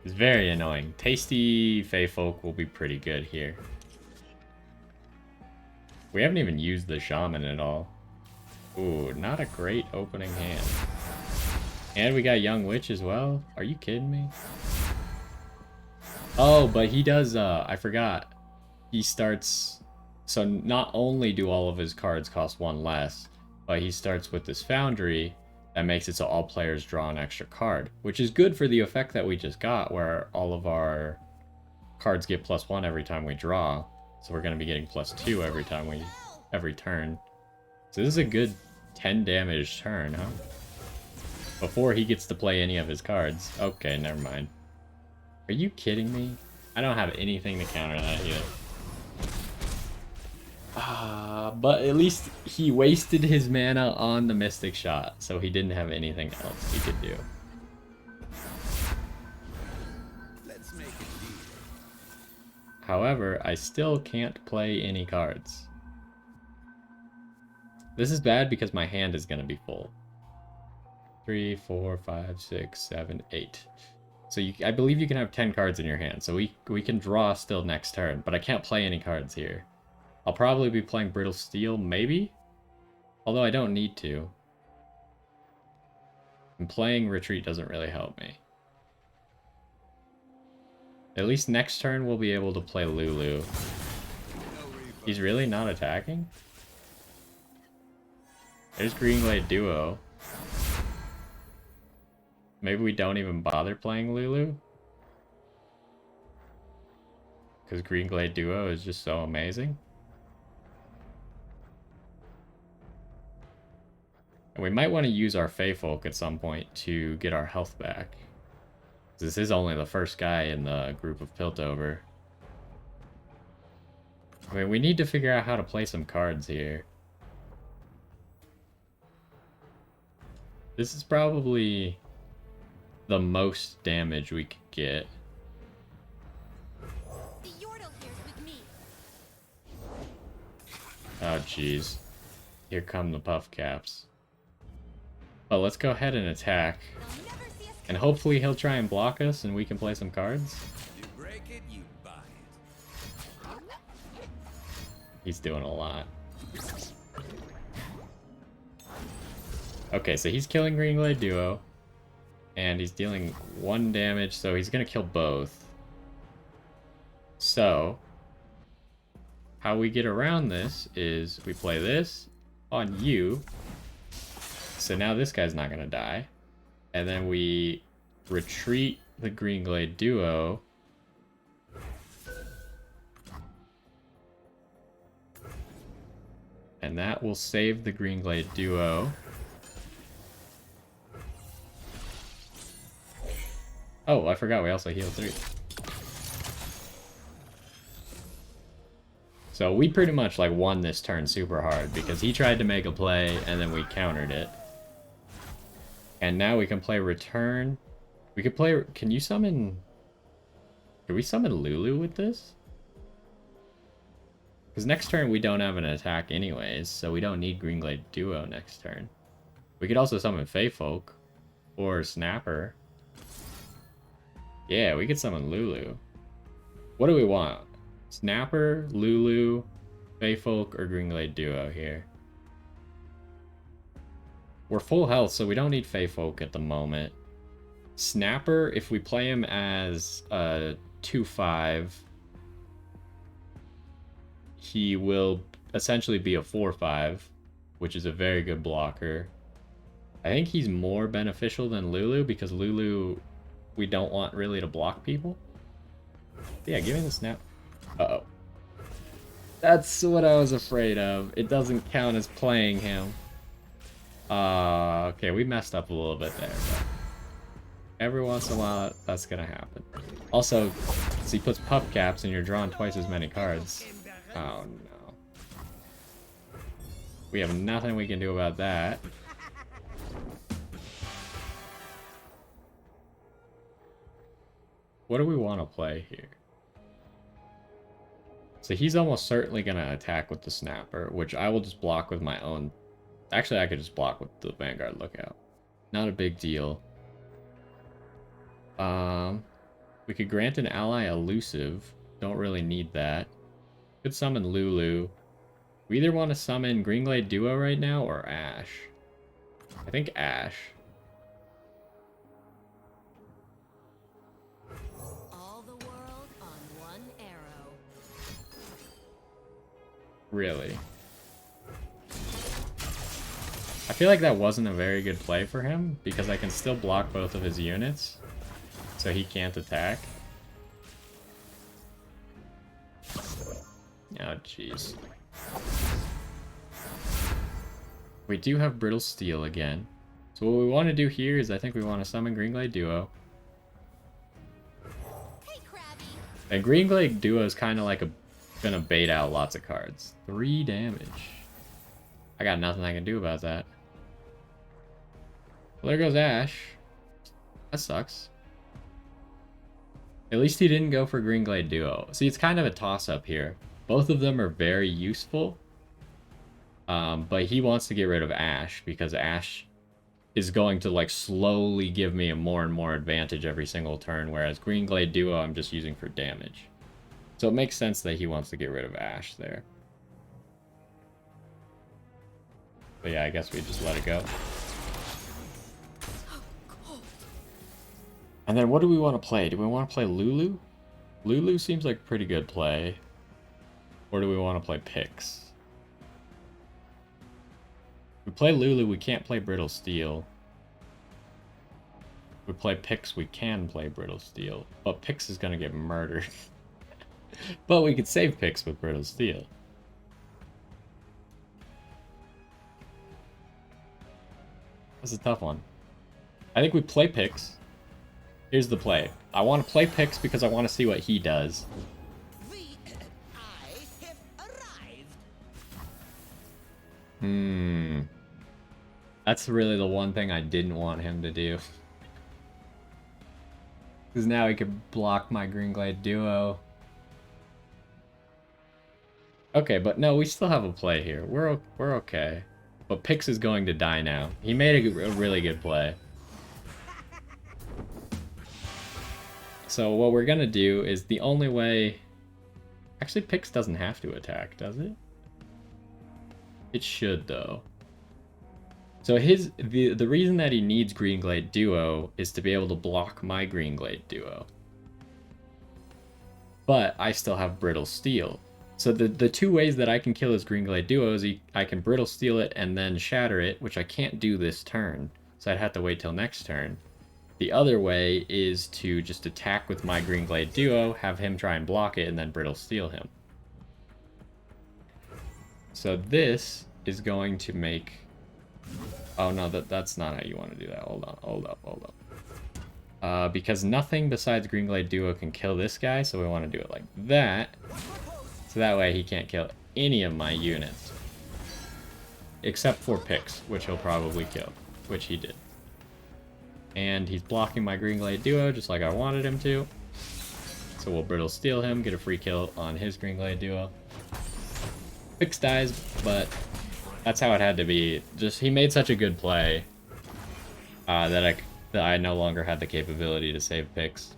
It's very annoying. Tasty Fey Folk will be pretty good here. We haven't even used the Shaman at all. Ooh, not a great opening hand. And we got Young Witch as well. Are you kidding me? Oh, but he does, I forgot. He starts... So not only do all of his cards cost 1 less, but he starts with this Foundry that makes it so all players draw an extra card, which is good for the effect that we just got, where all of our cards get +1 every time we draw. So we're going to be getting +2 every turn. So this is a good 10 damage turn, huh? Before he gets to play any of his cards. Okay, never mind. Are you kidding me? I don't have anything to counter that either. But at least he wasted his mana on the Mystic Shot, so he didn't have anything else he could do. Let's make it deal. However, I still can't play any cards. This is bad because my hand is going to be full. 3, 4, 5, 6, 7, 8. So I believe you can have 10 cards in your hand, so we can draw still next turn, but I can't play any cards here. I'll probably be playing Brittle Steel, maybe? Although I don't need to. And playing Retreat doesn't really help me. At least next turn we'll be able to play Lulu. He's really not attacking? There's Greenglade Duo. Maybe we don't even bother playing Lulu? Because Greenglade Duo is just so amazing. And we might want to use our Fey Folk at some point to get our health back. This is only the first guy in the group of Piltover. I mean, we need to figure out how to play some cards here. This is probably the most damage we could get. The Yordle here's with me. Oh, jeez. Here come the Puff Caps. Well, let's go ahead and attack. They'll never see us And hopefully he'll try and block us and we can play some cards. You break it, you buy it. He's doing a lot. Okay, so he's killing Greenglade Duo. And he's dealing 1 damage, so he's gonna kill both. So, how we get around this is we play this on you. So now this guy's not gonna die. And then we retreat the Greenglade Duo. And that will save the Greenglade Duo. Oh, I forgot we also heal 3. So we pretty much like won this turn super hard because he tried to make a play and then we countered it. And now we can play Return. We could play... Can you summon... Can we summon Lulu with this? Because next turn we don't have an attack anyways, so we don't need Greenglade Duo next turn. We could also summon Fey Folk. Or Snapper. Yeah, we could summon Lulu. What do we want? Snapper, Lulu, Fey Folk, or Greenglade Duo here? We're full health, so we don't need Fey Folk at the moment. Snapper, if we play him as a 2/5, he will essentially be a 4/5, which is a very good blocker. I think he's more beneficial than Lulu because Lulu, we don't want really to block people. Yeah, give me the snap. Uh-oh. That's what I was afraid of. It doesn't count as playing him. Okay, we messed up a little bit there, but every once in a while, that's gonna happen. Also, so he puts pup caps and you're drawing twice as many cards. Oh no. We have nothing we can do about that. What do we want to play here? So he's almost certainly going to attack with the Snapper, which I will just block with my own. Actually, I could just block with the Vanguard Lookout. Not a big deal. We could grant an ally elusive. Don't really need that. Could summon Lulu. We either want to summon Greenglade Duo right now or Ash. I think Ash. All the world on one arrow. Really? I feel like that wasn't a very good play for him because I can still block both of his units, so he can't attack. Oh, jeez. We do have Brittle Steel again. So what we want to do here is I think we want to summon Greenglade Duo. Hey, Krabby. And Greenglade Duo is kind of like gonna bait out lots of cards. 3 damage. I got nothing I can do about that. Well, there goes Ash. That sucks. At least he didn't go for Greenglade Duo. See, it's kind of a toss-up here. Both of them are very useful. But he wants to get rid of Ash because Ash is going to like slowly give me a more and more advantage every single turn, whereas Greenglade Duo I'm just using for damage. So it makes sense that he wants to get rid of Ash there. But yeah, I guess we just let it go. And then what do we want to play? Do we want to play Lulu? Lulu seems like a pretty good play. Or do we want to play Pix? If we play Lulu, we can't play Brittle Steel. If we play Pix, we can play Brittle Steel. But Pix is going to get murdered. But we could save Pix with Brittle Steel. That's a tough one. I think we play Pix. Here's the play. I want to play Pix because I want to see what he does. That's really the one thing I didn't want him to do. Because now he could block my Greenglade Duo. Okay, but no, we still have a play here. We're okay. But Pix is going to die now. He made a really good play. So what we're going to do is the only way... Actually, Pix doesn't have to attack, does it? It should, though. So the reason that he needs Greenglade Duo is to be able to block my Greenglade Duo. But I still have Brittle Steel. So the two ways that I can kill his Greenglade Duo is I can Brittle Steel it and then shatter it, which I can't do this turn. So I'd have to wait till next turn. The other way is to just attack with my Greenglade Duo, have him try and block it, and then Brittle Steel him. So this is going to make... Oh no, that's not how you want to do that. Hold up. Because nothing besides Greenglade Duo can kill this guy, so we want to do it like that. So that way he can't kill any of my units. Except for Pix, which he'll probably kill, which he did. And he's blocking my Greenglade Duo just like I wanted him to. So we'll Brittle Steel him, get a free kill on his Greenglade Duo. Pix dies, but that's how it had to be. Just he made such a good play that I no longer had the capability to save Pix.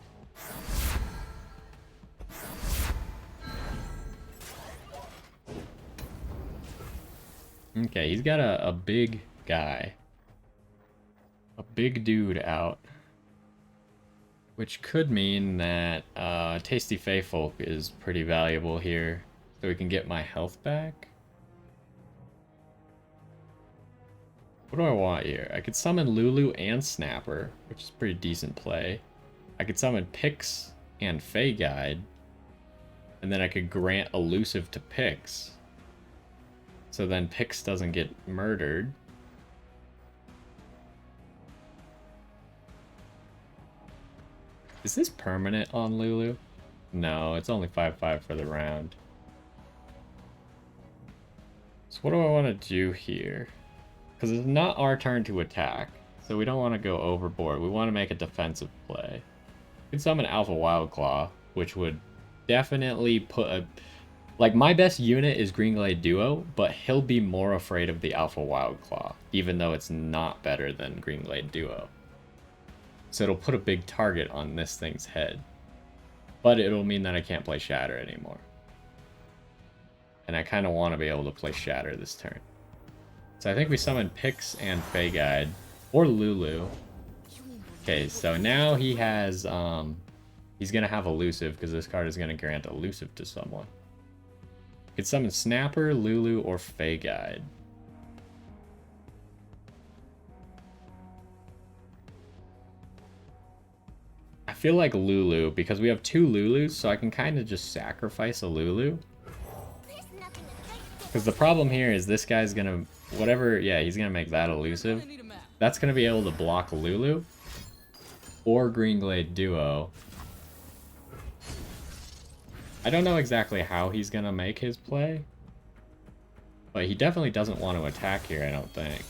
Okay, he's got a big guy. a big dude out. Which could mean that Tasty Feyfolk is pretty valuable here. So we can get my health back. What do I want here? I could summon Lulu and Snapper, which is pretty decent play. I could summon Pix and Fey Guide. And then I could grant Elusive to Pix. So then Pix doesn't get murdered. Is this permanent on Lulu? No, it's only 5/5 for the round. So what do I want to do here? Because it's not our turn to attack, so we don't want to go overboard. We want to make a defensive play. We can summon Alpha Wildclaw, which would definitely put a... Like, my best unit is Greenglade Duo, but he'll be more afraid of the Alpha Wildclaw, even though it's not better than Greenglade Duo. So it'll put a big target on this thing's head. But it'll mean that I can't play Shatter anymore. And I kind of want to be able to play Shatter this turn. So I think we summon Pix and Fey Guide. Or Lulu. Okay, so now he has... he's going to have Elusive, because this card is going to grant Elusive to someone. You could summon Snapper, Lulu, or Fey Guide. I feel like Lulu, because we have 2 Lulus, so I can kind of just sacrifice a Lulu. Because the problem here is this guy's gonna, whatever, yeah, he's gonna make that Elusive. That's gonna be able to block Lulu. Or Greenglade Duo. I don't know exactly how he's gonna make his play. But he definitely doesn't want to attack here, I don't think.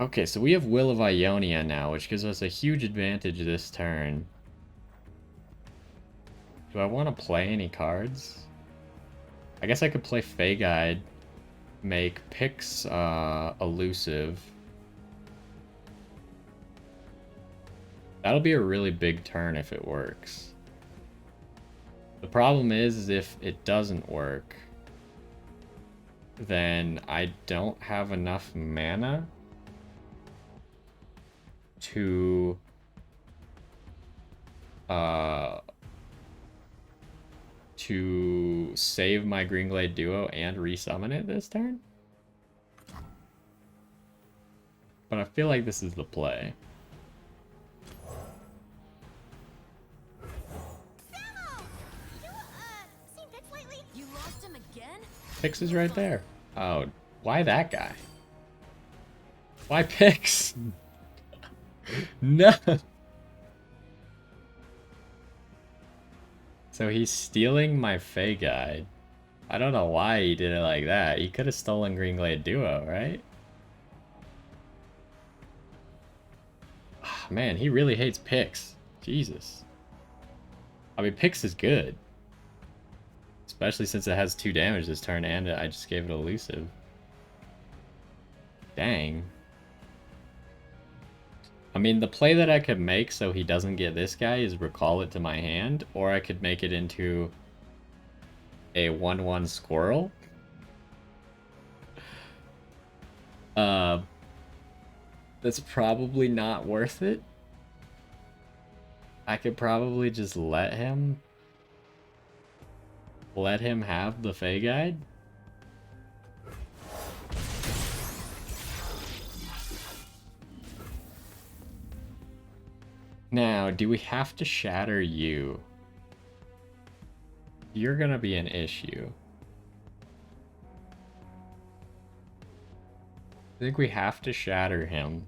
Okay, so we have Will of Ionia now, which gives us a huge advantage this turn. Do I want to play any cards? I guess I could play Fey Guide, make Pix Elusive. That'll be a really big turn if it works. The problem is if it doesn't work, then I don't have enough mana to save my Greenglade Duo and resummon it this turn. But I feel like this is the play. You lost him again? Pix is right there. Oh, why that guy? Why Pix? No. So he's stealing my Fey Guide. I don't know why he did it like that. He could have stolen Greenglade Duo, right? Oh, man, he really hates Pix. Jesus. I mean, Pix is good. Especially since it has 2 damage this turn and I just gave it Elusive. Dang. I mean, the play that I could make so he doesn't get this guy is recall it to my hand, or I could make it into a 1/1 squirrel. That's probably not worth it. I could probably just let him have the Fey Guide. Now, do we have to shatter you? You're gonna be an issue. I think we have to shatter him.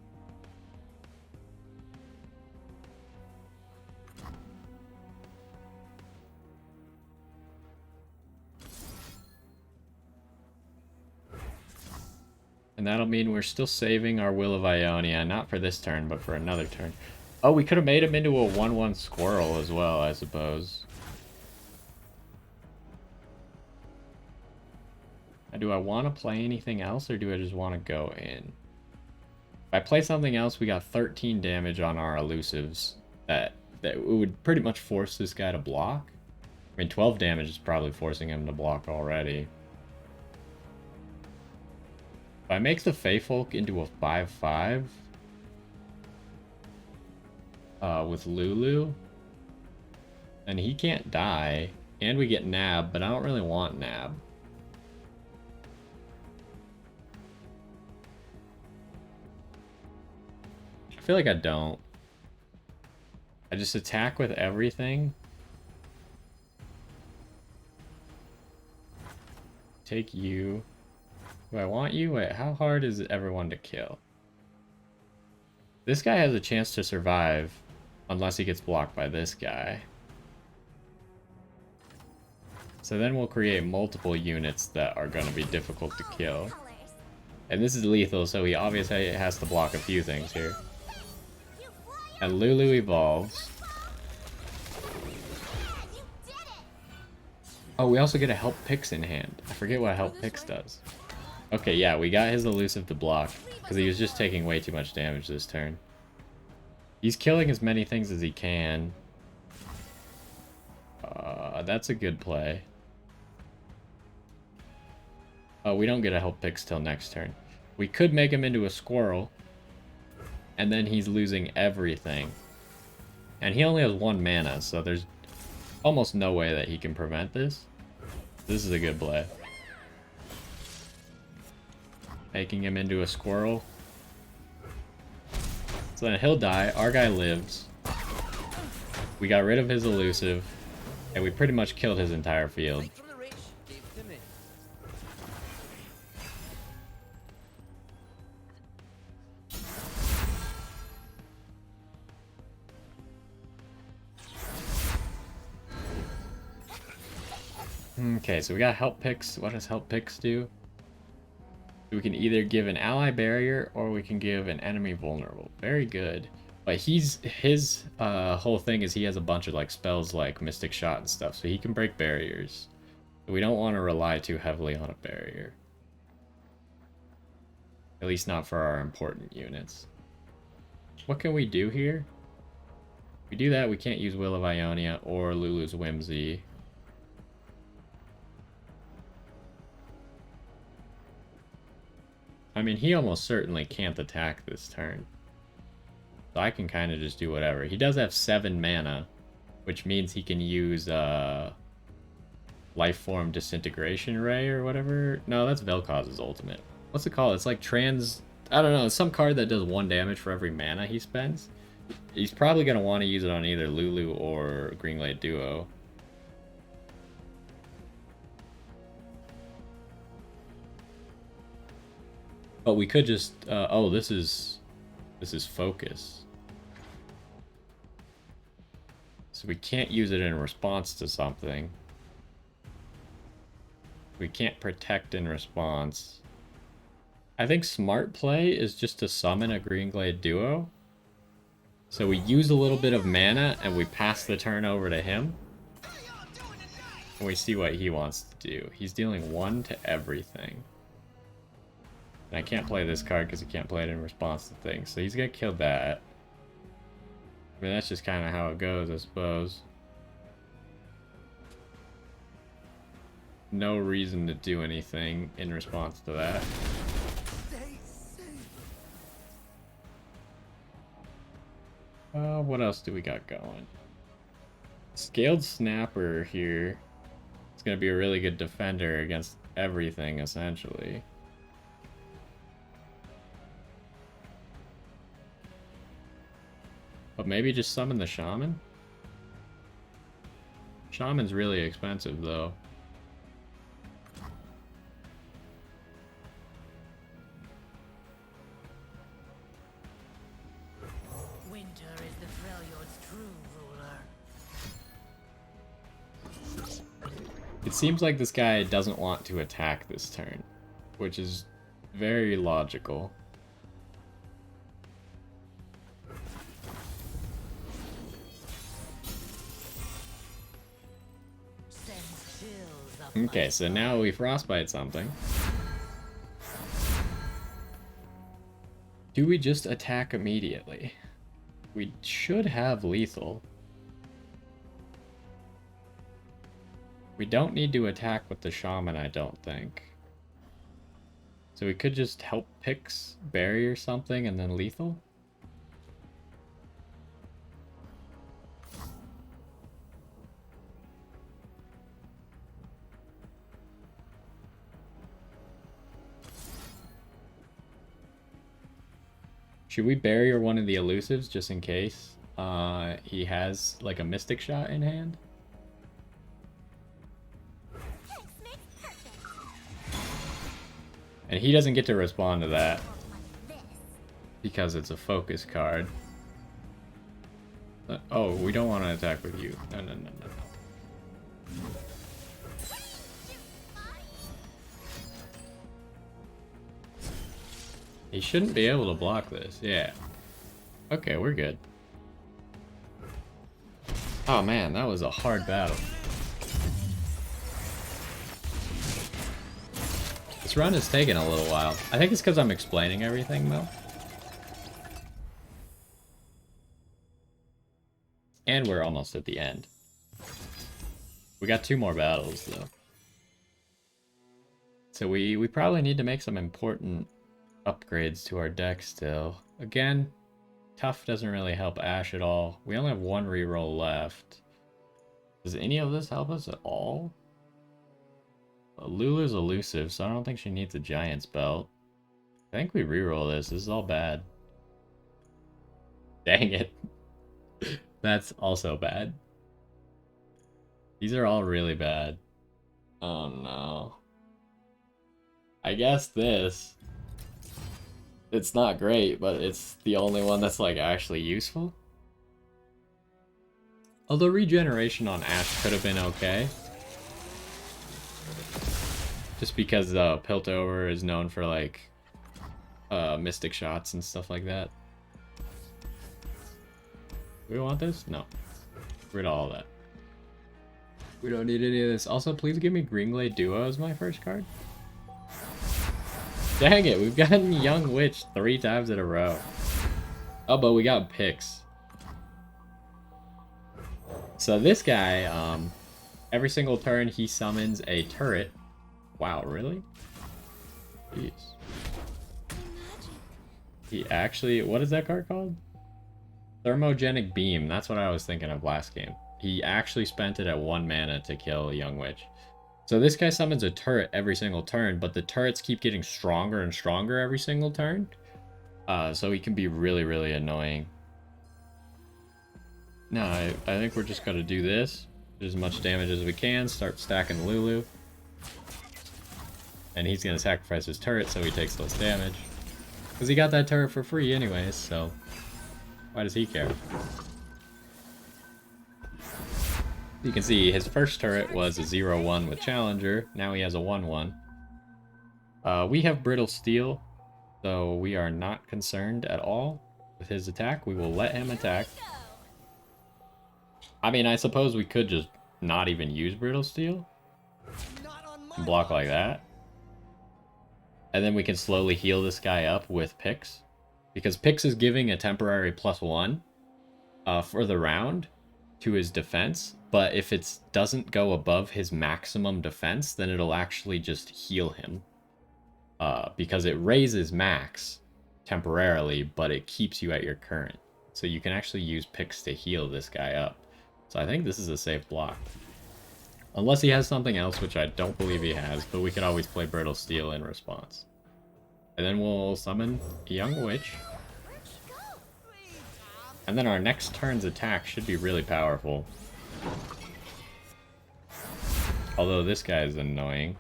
And that'll mean we're still saving our Will of Ionia, not for this turn, but for another turn. Oh, we could have made him into a 1/1 squirrel as well, I suppose. Do I want to play anything else, or do I just want to go in? If I play something else, we got 13 damage on our elusives. That would pretty much force this guy to block. I mean, 12 damage is probably forcing him to block already. If I make the Feyfolk into a 5/5 with Lulu, then he can't die, and we get Nab, but I don't really want Nab. I feel like I don't. I just attack with everything. Take you. Do I want you? Wait, how hard is everyone to kill? This guy has a chance to survive unless he gets blocked by this guy. So then we'll create multiple units that are going to be difficult to kill. Colors. And this is lethal, so he obviously has to block a few things here. You fly up. And Lulu evolves. You did it. Oh, we also get a Help Pix in hand. I forget what Help Pix does. Okay, yeah, we got his elusive to block, because he was just taking way too much damage this turn. He's killing as many things as he can. That's a good play. Oh, we don't get a Help Pix till next turn. We could make him into a squirrel, and then he's losing everything. And he only has 1 mana, so there's almost no way that he can prevent this. This is a good play. Making him into a squirrel. So then he'll die. Our guy lives. We got rid of his elusive. And we pretty much killed his entire field. Right from the race, gave them in. Okay, so we got Help Pix. What does Help Pix do? We can either give an ally barrier or we can give an enemy vulnerable. Very good. But his whole thing is he has a bunch of like spells like Mystic Shot and stuff, so he can break barriers. We don't want to rely too heavily on a barrier. At least not for our important units. What can we do here? If we do that, we can't use Will of Ionia or Lulu's Whimsy. I mean, he almost certainly can't attack this turn. So I can kind of just do whatever. He does have 7 mana, which means he can use Lifeform Disintegration Ray or whatever. No, that's Vel'Koz's ultimate. What's it called? It's like I don't know, it's some card that does 1 damage for every mana he spends. He's probably going to want to use it on either Lulu or Greenglade Duo. But we could just oh, this is focus. So we can't use it in response to something. We can't protect in response. I think smart play is just to summon a Greenglade Duo. So we use a little bit of mana and we pass the turn over to him. And we see what he wants to do. He's dealing 1 to everything. And I can't play this card because he can't play it in response to things. So he's gonna kill that. I mean, that's just kind of how it goes, I suppose. No reason to do anything in response to that. What else do we got going? Scaled Snapper here. It's gonna be a really good defender against everything, essentially. But maybe just summon the Shaman? Shaman's really expensive, though. Winter is the Freljord's true ruler. It seems like this guy doesn't want to attack this turn, which is very logical. Sends chills up Okay, my so now we frostbite something. Do we just attack immediately? We should have lethal. We don't need to attack with the Shaman, I don't think. So we could just help Pix bury or something and then lethal. Should we barrier one of the elusives just in case he has like a mystic shot in hand? And he doesn't get to respond to that because it's a focus card. Oh, we don't want to attack with you. No, no, no, no, no. He shouldn't be able to block this. Yeah. Okay, we're good. Oh man, that was a hard battle. This run is taking a little while. I think it's because I'm explaining everything though. And we're almost at the end. We got 2 more battles though. So we probably need to make some important upgrades to our deck still. Again, Tough doesn't really help Ash at all. We only have 1 reroll left. Does any of this help us at all? Lulu's elusive, so I don't think she needs a Giant's Belt. I think we reroll this. This is all bad. Dang it. That's also bad. These are all really bad. Oh no. I guess this. It's not great, but it's the only one that's like actually useful. Although regeneration on Ash could have been okay. Just because Piltover is known for like mystic shots and stuff like that. Do we want this? No. Get rid of all that. We don't need any of this. Also, please give me Greenglade Duo as my first card. Dang it, we've gotten Young Witch 3 times in a row. Oh, but we got Pix. So this guy, every single turn he summons a turret. Wow, really? Jeez. He actually, what is that card called? Thermogenic Beam, that's what I was thinking of last game. He actually spent it at 1 mana to kill Young Witch. So this guy summons a turret every single turn, but the turrets keep getting stronger and stronger every single turn. So he can be really, really annoying. No, I think we're just gonna do this. Do as much damage as we can, start stacking Lulu. And he's gonna sacrifice his turret so he takes less damage. Because he got that turret for free anyways, so why does he care? You can see his first turret was a 0-1 with Challenger. Now he has a 1-1. We have Brittle Steel, so we are not concerned at all with his attack. We will let him attack. I mean, I suppose we could just not even use Brittle Steel and block like that. And then we can slowly heal this guy up with Pix. Because Pix is giving a temporary +1 for the round to his defense. But if it doesn't go above his maximum defense, then it'll actually just heal him. Because it raises max temporarily, but it keeps you at your current. So you can actually use Pix to heal this guy up. So I think this is a safe block. Unless he has something else, which I don't believe he has, but we could always play Brittle Steel in response. And then we'll summon a Young Witch. And then our next turn's attack should be really powerful. Although this guy is annoying.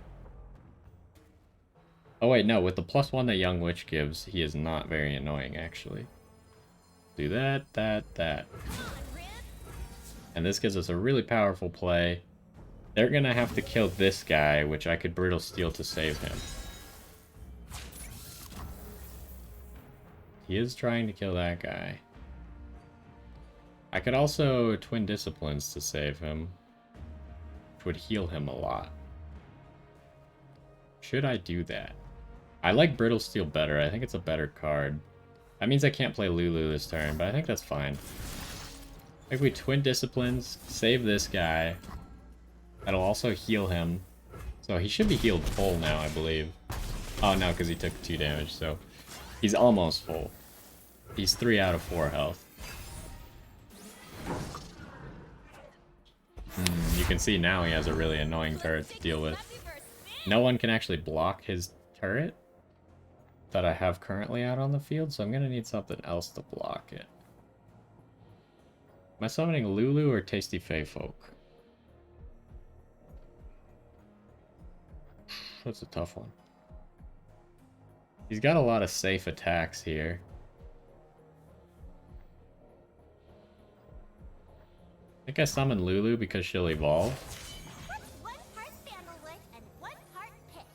Oh wait, no, with the +1 that Young Witch gives, he is not very annoying, actually. Do that, that. And this gives us a really powerful play. They're gonna have to kill this guy, which I could Brittle Steel to save him. He is trying to kill that guy. I could also Twin Disciplines to save him, which would heal him a lot. Should I do that? I like Brittle Steel better. I think it's a better card. That means I can't play Lulu this turn, but I think that's fine. I think we Twin Disciplines, save this guy. That'll also heal him. So he should be healed full now, I believe. Oh no, because he took 2 damage, so he's almost full. He's 3 out of 4 health. You can see now he has a really annoying turret to deal with. No one can actually block his turret that I have currently out on the field, so I'm going to need something else to block it. Am I summoning Lulu or Tasty Fey Folk? That's a tough one. He's got a lot of safe attacks here. I think I summon Lulu because she'll evolve. What's 1 part sandalwood and 1 part pick?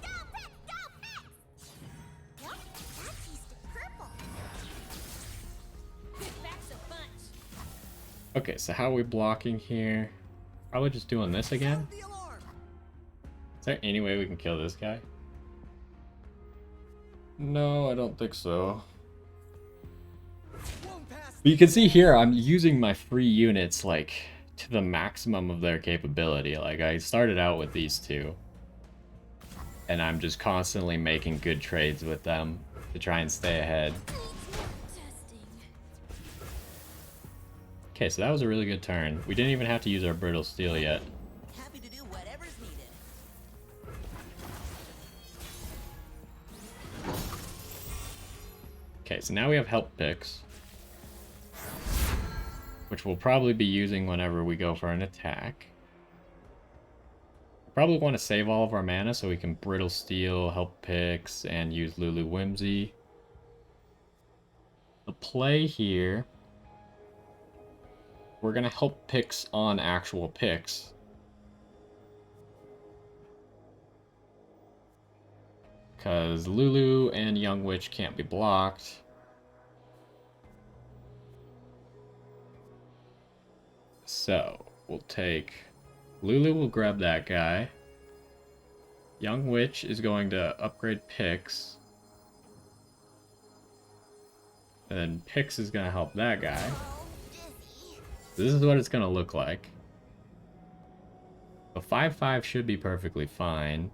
Go pick! What? That tasted purple. Pick backs a bunch. Okay, so how are we blocking here? Probably just doing this again. The alarm. Is there any way we can kill this guy? No, I don't think so. Won't pass. But you can see here, I'm using my free units, like, to the maximum of their capability. Like, I started out with these 2. And I'm just constantly making good trades with them to try and stay ahead. Testing. Okay, so that was a really good turn. We didn't even have to use our brittle steel yet. Happy to do whatever's needed. Okay, so now we have help picks, which we'll probably be using whenever we go for an attack. Probably want to save all of our mana so we can brittle steel, help picks, and use Lulu Whimsy. The play here, we're gonna help picks on actual picks. Because Lulu and Young Witch can't be blocked. So, we'll take... Lulu will grab that guy. Young Witch is going to upgrade Pix. And then Pix is going to help that guy. Dizzy. This is what it's going to look like. The 5/5 should be perfectly fine.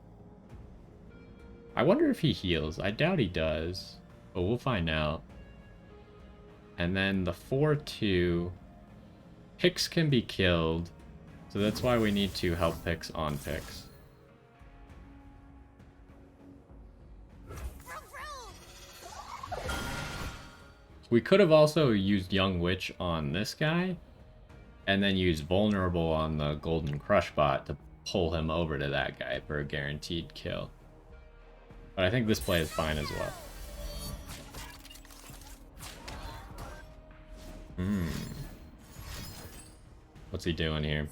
I wonder if he heals. I doubt he does. But we'll find out. And then the 4/2... Pix can be killed. So that's why we need to help Pix on Pix. Vroom, vroom. We could have also used Young Witch on this guy, and then use Vulnerable on the Golden Crush bot to pull him over to that guy for a guaranteed kill. But I think this play is fine as well. What's he doing here?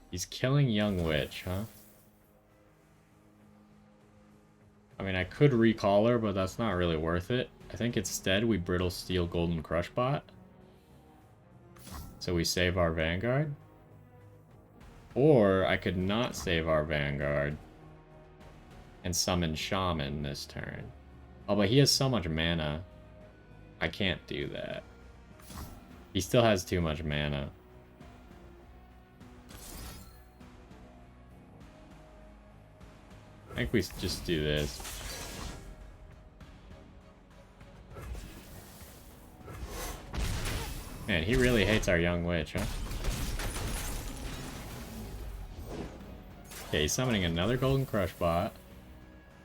He's killing Young Witch, huh? I mean, I could recall her, but that's not really worth it. I think instead we Brittle Steel Golden Crush bot. So we save our Vanguard. Or I could not save our Vanguard and summon Shaman this turn. Oh, but he has so much mana. I can't do that. He still has too much mana. I think we just do this. Man, he really hates our Young Witch, huh? Okay, he's summoning another Golden Crush bot.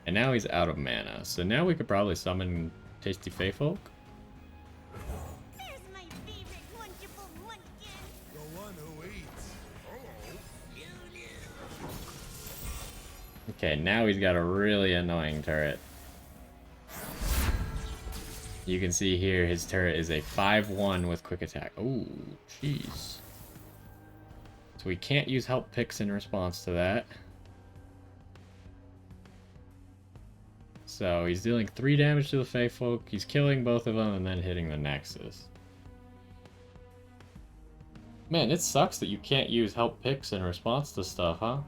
And now he's out of mana. So now we could probably summon Tasty Fey Folk. There's my favorite lunchable munchkin. The one who eats. Okay, now he's got a really annoying turret. You can see here his turret is a 5/1 with quick attack. Oh, jeez. So we can't use help picks in response to that. So he's dealing 3 damage to the Fey Folk. He's killing both of them and then hitting the Nexus. Man, it sucks that you can't use help picks in response to stuff, huh?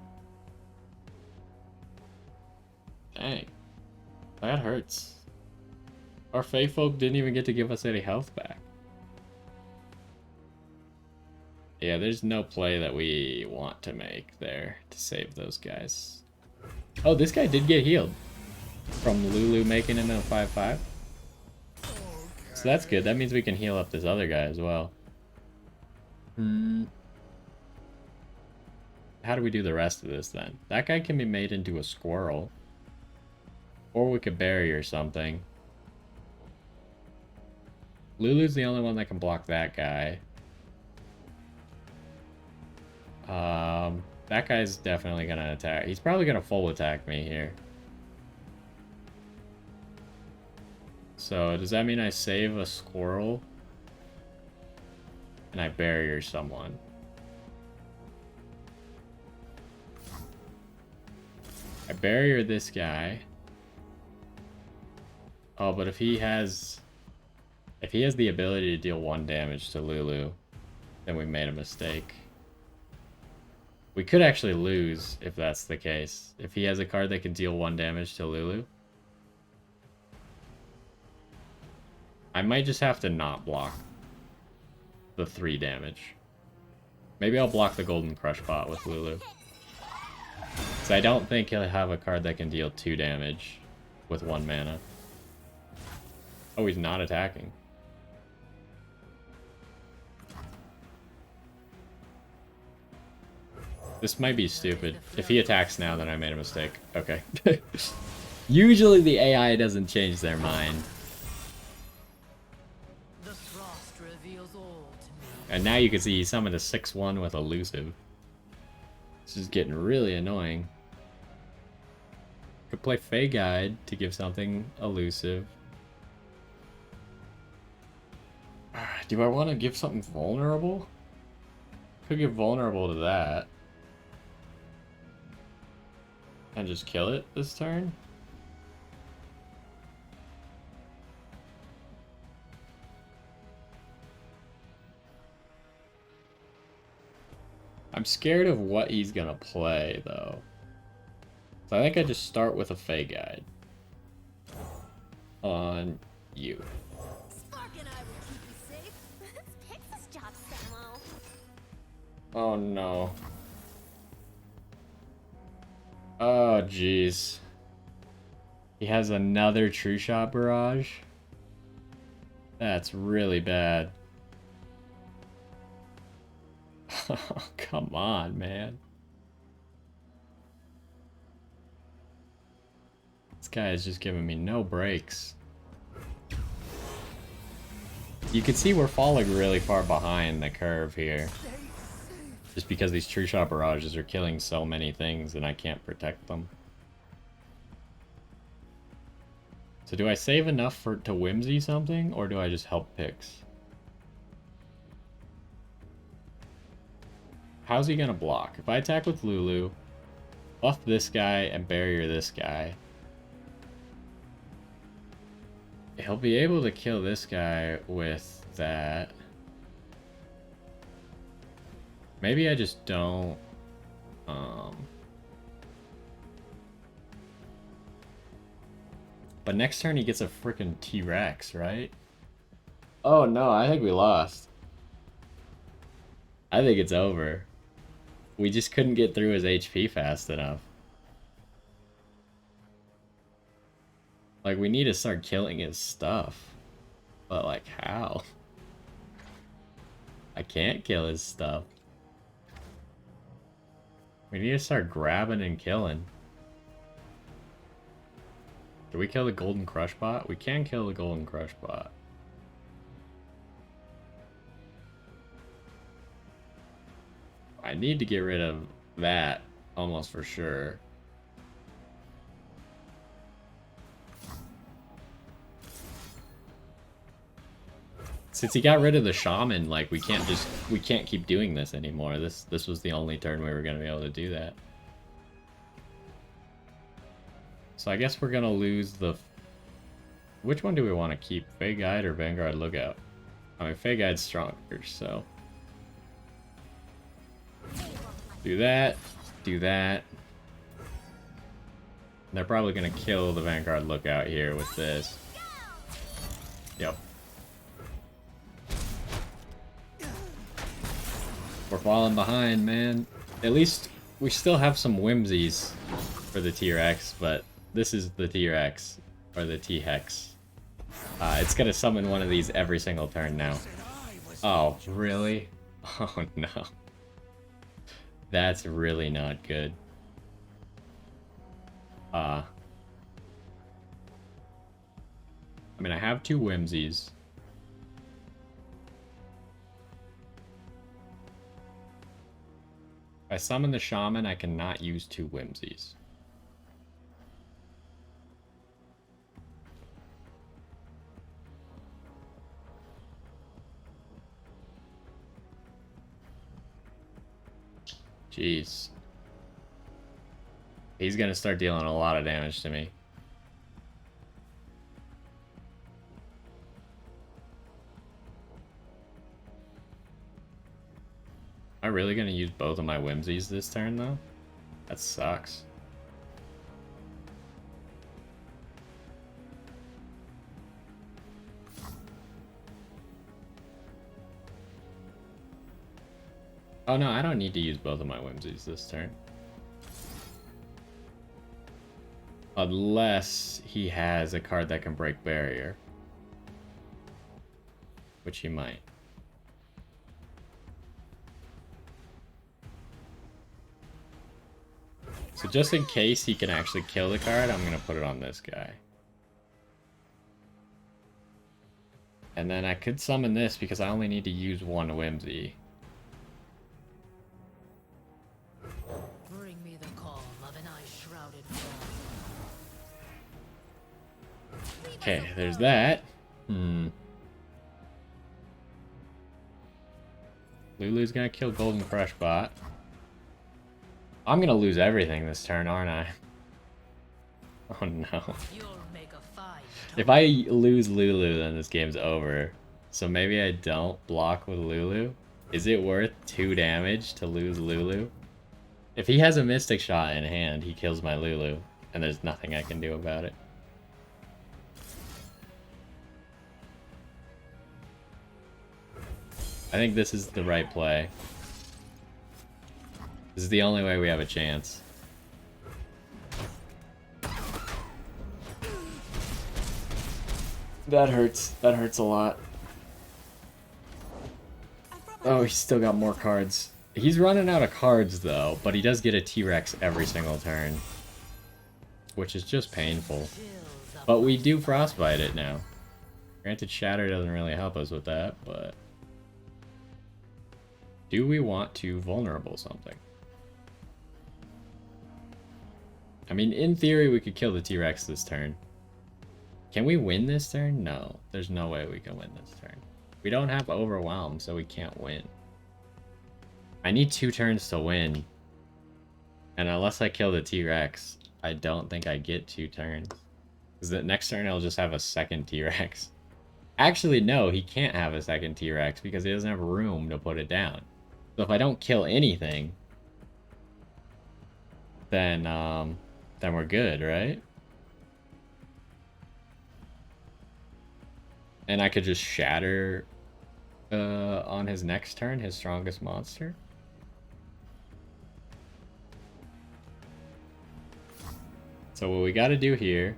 Dang. That hurts. Our Fey Folk didn't even get to give us any health back. Yeah, there's no play that we want to make there to save those guys. Oh, this guy did get healed from Lulu making him a 5/5. So that's good. That means we can heal up this other guy as well. How do we do the rest of this then? That guy can be made into a squirrel. Or we could bury or something. Lulu's the only one that can block that guy. That guy's definitely gonna attack. He's probably gonna full attack me here. So does that mean I save a squirrel? And I barrier someone? I barrier this guy. Oh, but if he has the ability to deal 1 damage to Lulu, then we made a mistake. We could actually lose if that's the case. If he has a card that can deal 1 damage to Lulu. I might just have to not block the 3 damage. Maybe I'll block the Golden Crush bot with Lulu. So I don't think he'll have a card that can deal 2 damage with 1 mana. Oh, he's not attacking. This might be stupid. If he attacks now, then I made a mistake. Okay. Usually the AI doesn't change their mind. The frost reveals all to me. And now you can see he summoned a 6/1 with elusive. This is getting really annoying. Could play Fey Guide to give something elusive. Do I want to give something vulnerable? Could give vulnerable to that. And just kill it this turn? I'm scared of what he's gonna play, though. So I think I just start with a Fey Guide. On you. Spark and I will keep you safe. Let's pick this job, Samo. Oh no. Oh jeez. He has another True Shot Barrage? That's really bad. Oh, come on, man. This guy is just giving me no breaks. You can see we're falling really far behind the curve here. Just because these True Shot Barrages are killing so many things and I can't protect them. So do I save enough to Whimsy something, or do I just help picks? How's he gonna block? If I attack with Lulu, buff this guy and barrier this guy, he'll be able to kill this guy with that. Maybe I just don't, but next turn he gets a freaking T-Rex, right? Oh no, I think we lost. I think it's over. We just couldn't get through his HP fast enough. Like, we need to start killing his stuff. But, like, how? I can't kill his stuff. We need to start grabbing and killing. Do we kill the Golden Crush bot? We can kill the Golden Crush bot. I need to get rid of that almost for sure. Since he got rid of the shaman, like we can't keep doing this anymore. This was the only turn we were gonna be able to do that. So I guess we're gonna lose the. Which one do we want to keep? Fey Guide or Vanguard Lookout? I mean, Fey Guide's stronger, so. Do that. Do that. They're probably gonna kill the Vanguard Lookout here with this. Yep. We're falling behind, man. At least we still have some whimsies for the T-Rex, but this is the T-Rex, or the T-Hex. It's gonna summon one of these every single turn now. Oh, really? Oh no. That's really not good. I mean, I have 2 whimsies. If I summon the shaman, I cannot use 2 whimsies. Jeez. He's gonna start dealing a lot of damage to me. Am I really gonna use both of my whimsies this turn, though? That sucks. Oh no, I don't need to use both of my whimsies this turn. Unless he has a card that can break barrier. Which he might. So just in case he can actually kill the card, I'm gonna put it on this guy. And then I could summon this because I only need to use 1 whimsy. Bring me the calm of an ice-shrouded dawn. Okay, there's that. Lulu's gonna kill Golden Crush Bot. I'm gonna lose everything this turn, aren't I? Oh no. You'll make a fine. If I lose Lulu, then this game's over. So maybe I don't block with Lulu. Is it worth 2 damage to lose Lulu? If he has a Mystic Shot in hand, he kills my Lulu, and there's nothing I can do about it. I think this is the right play. This is the only way we have a chance. That hurts. That hurts a lot. Oh, he's still got more cards. He's running out of cards, though, but he does get a T-Rex every single turn. Which is just painful. But we do Frostbite it now. Granted, Shatter doesn't really help us with that, but... do we want to vulnerable something? I mean, in theory, we could kill the T-Rex this turn. Can we win this turn? No. There's no way we can win this turn. We don't have Overwhelm, so we can't win. I need 2 turns to win. And unless I kill the T-Rex, I don't think I get 2 turns. Because the next turn, I'll just have a second T-Rex. Actually, no, he can't have a second T-Rex because he doesn't have room to put it down. So if I don't kill anything, then we're good, right? And I could just shatter on his next turn, his strongest monster. So what we got to do here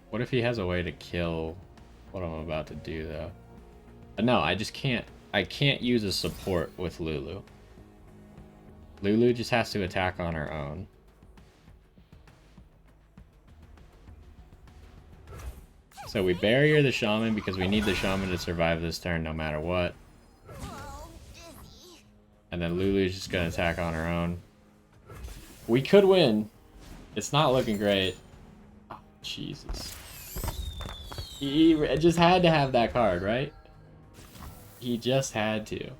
what if he has a way to kill what I'm about to do, though? No, I just can't. I can't use a support with Lulu. Lulu just has to attack on her own. So we barrier the shaman because we need the shaman to survive this turn no matter what. And then Lulu's just gonna attack on her own. We could win. It's not looking great. Oh, Jesus. He just had to have that card, right? He just had to.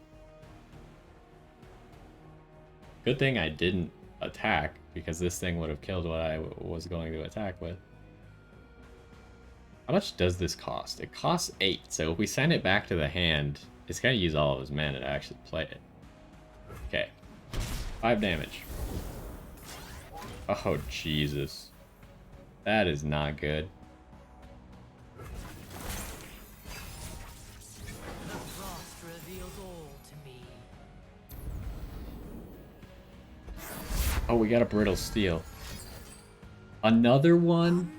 Good thing I didn't attack, because this thing would have killed what I was going to attack with. How much does this cost? It costs 8, so if we send it back to the hand, it's gonna use all of his mana to actually play it. Okay. 5 damage. Oh, Jesus. That is not good. The frost reveals all to me. Oh, we got a brittle steel. Another one?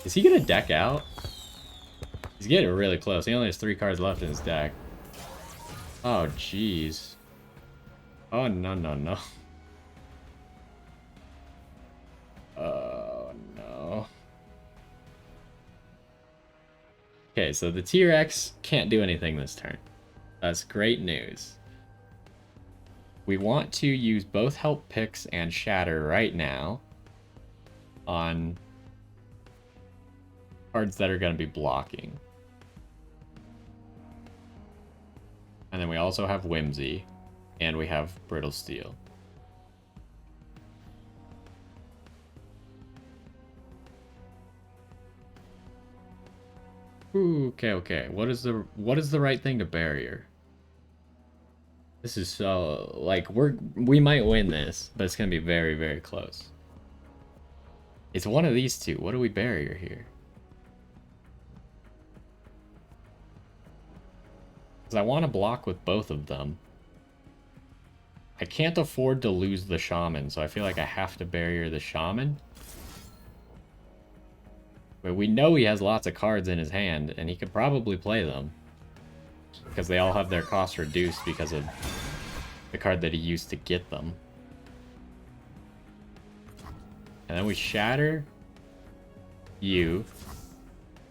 Is he gonna deck out? He's getting really close. He only has 3 cards left in his deck. Oh, jeez. Oh, no, no, no. Oh, no. Okay, so the T-Rex can't do anything this turn. That's great news. We want to use both Help Picks and Shatter right now on cards that are going to be blocking. And then we also have Whimsy, and we have Brittle Steel. Ooh, okay. What is the right thing to barrier? This is so like we might win this, but it's gonna be very, very close. It's one of these two. What do we barrier here? Because I want to block with both of them. I can't afford to lose the shaman, so I feel like I have to barrier the shaman. But we know he has lots of cards in his hand, and he could probably play them. Because they all have their cost reduced because of the card that he used to get them. And then we shatter you.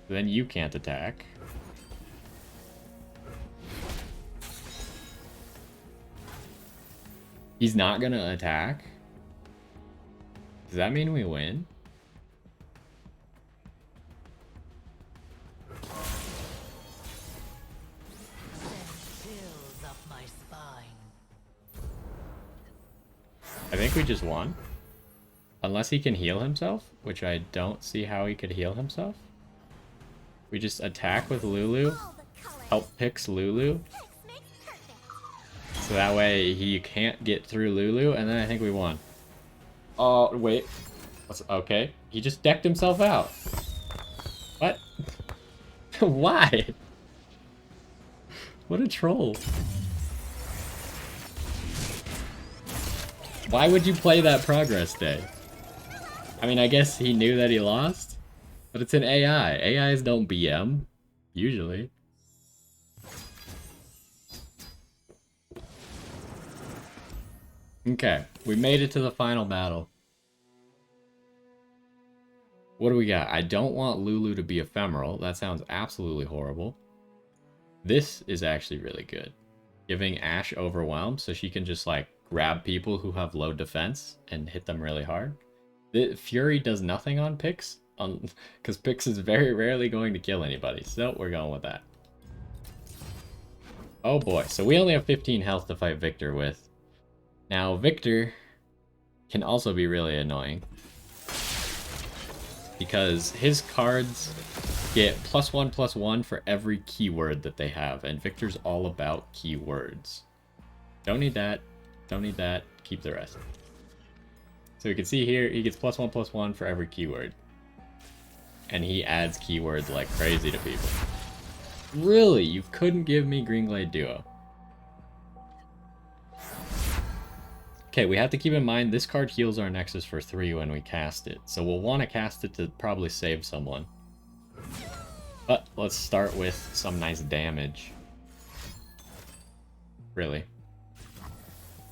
Then you can't attack. He's not gonna attack. Does that mean we win? Chills up my spine. I think we just won. Unless he can heal himself, which I don't see how he could heal himself. We just attack with Lulu. All the colors. Help picks Lulu. Mix makes perfect. So that way he can't get through Lulu, and then I think we won. Oh, wait. Okay. He just decked himself out. What? Why? What a troll. Why would you play that progress day? I mean, I guess he knew that he lost, but it's an AI. AIs don't BM, usually. Okay, we made it to the final battle. What do we got? I don't want Lulu to be ephemeral. That sounds absolutely horrible. This is actually really good. Giving Ashe Overwhelm so she can just like grab people who have low defense and hit them really hard. The Fury does nothing on Pix, because Pix is very rarely going to kill anybody, so we're going with that. Oh boy, so we only have 15 health to fight Victor with. Now, Victor can also be really annoying, because his cards get +1/+1 for every keyword that they have, and Victor's all about keywords. Don't need that, don't need that, keep the rest. So you can see here, he gets +1/+1 for every keyword. And he adds keywords like crazy to people. Really? You couldn't give me Greenglade Duo. Okay, we have to keep in mind this card heals our Nexus for 3 when we cast it. So we'll want to cast it to probably save someone. But let's start with some nice damage. Really?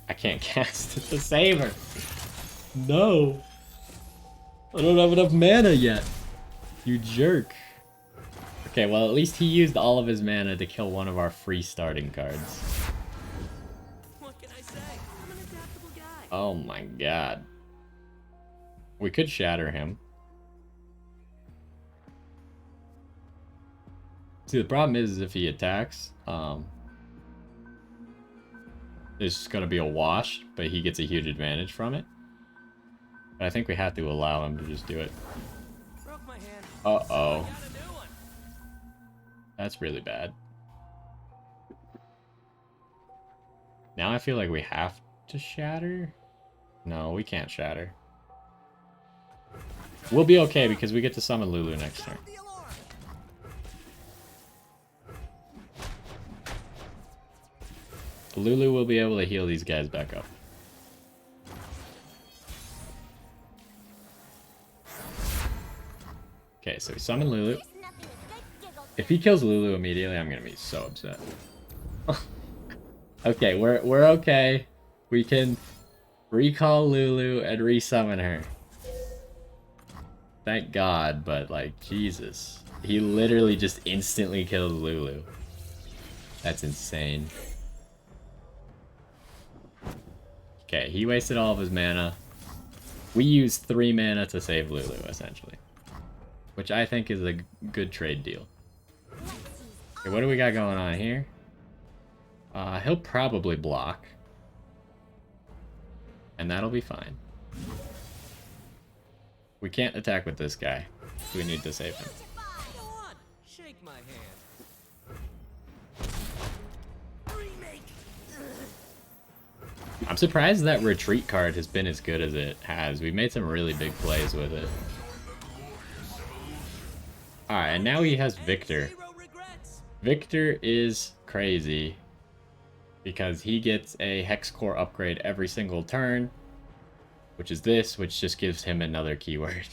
I can't cast it to save her. No. I don't have enough mana yet. You jerk. Okay, well at least he used all of his mana to kill one of our free starting cards. What can I say? I'm an adaptable guy. Oh my god. We could shatter him. See, the problem is if he attacks, it's gonna be a wash, but he gets a huge advantage from it. But I think we have to allow him to just do it. Broke my hand. Uh-oh. Got a new one. That's really bad. Now I feel like we have to shatter? No, we can't shatter. Try We'll be okay because we get to summon Lulu next turn. The alarm. Lulu will be able to heal these guys back up. Okay, so we summon Lulu. There's nothing a good giggle If he kills Lulu immediately, I'm gonna be so upset. Okay, we're okay. We can recall Lulu and resummon her. Thank God, but like, Jesus. He literally just instantly kills Lulu. That's insane. Okay, he wasted all of his mana. We used 3 mana to save Lulu, essentially. Which I think is a good trade deal. Okay, what do we got going on here? He'll probably block. And that'll be fine. We can't attack with this guy. We need to save him. Go on. Shake my hand. Remake. I'm surprised that retreat card has been as good as it has. We made some really big plays with it. Alright, and now he has Victor. 0 regrets. Victor is crazy because he gets a Hex Core upgrade every single turn, which is this, which just gives him another keyword.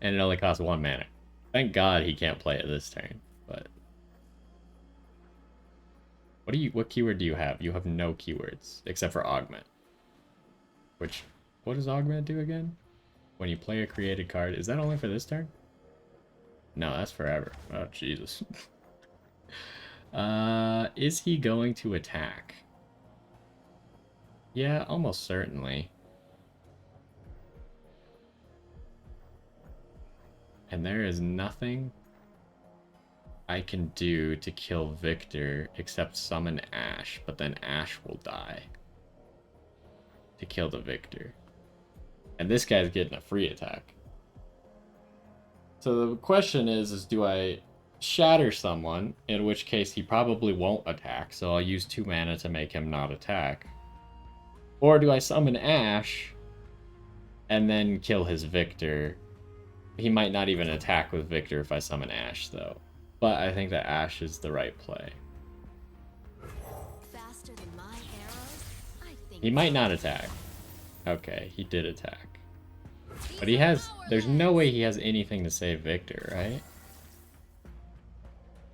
And it only costs 1 mana. Thank God he can't play it this turn, but... What keyword do you have? You have no keywords, except for Augment. Which, what does Augment do again? When you play a created card, is that only for this turn? No, that's forever. Oh, Jesus. Is he going to attack? Yeah, almost certainly. And there is nothing I can do to kill Victor except summon Ash, but then Ash will die to kill the Victor. And this guy's getting a free attack. So the question is do I shatter someone, in which case he probably won't attack, so I'll use 2 mana to make him not attack? Or do I summon Ash and then kill his Victor? He might not even attack with Victor if I summon Ash, though. But I think that Ash is the right play. faster than my arrows. I think He might not attack. Okay, he did attack. But he has... There's no way he has anything to save Victor, right?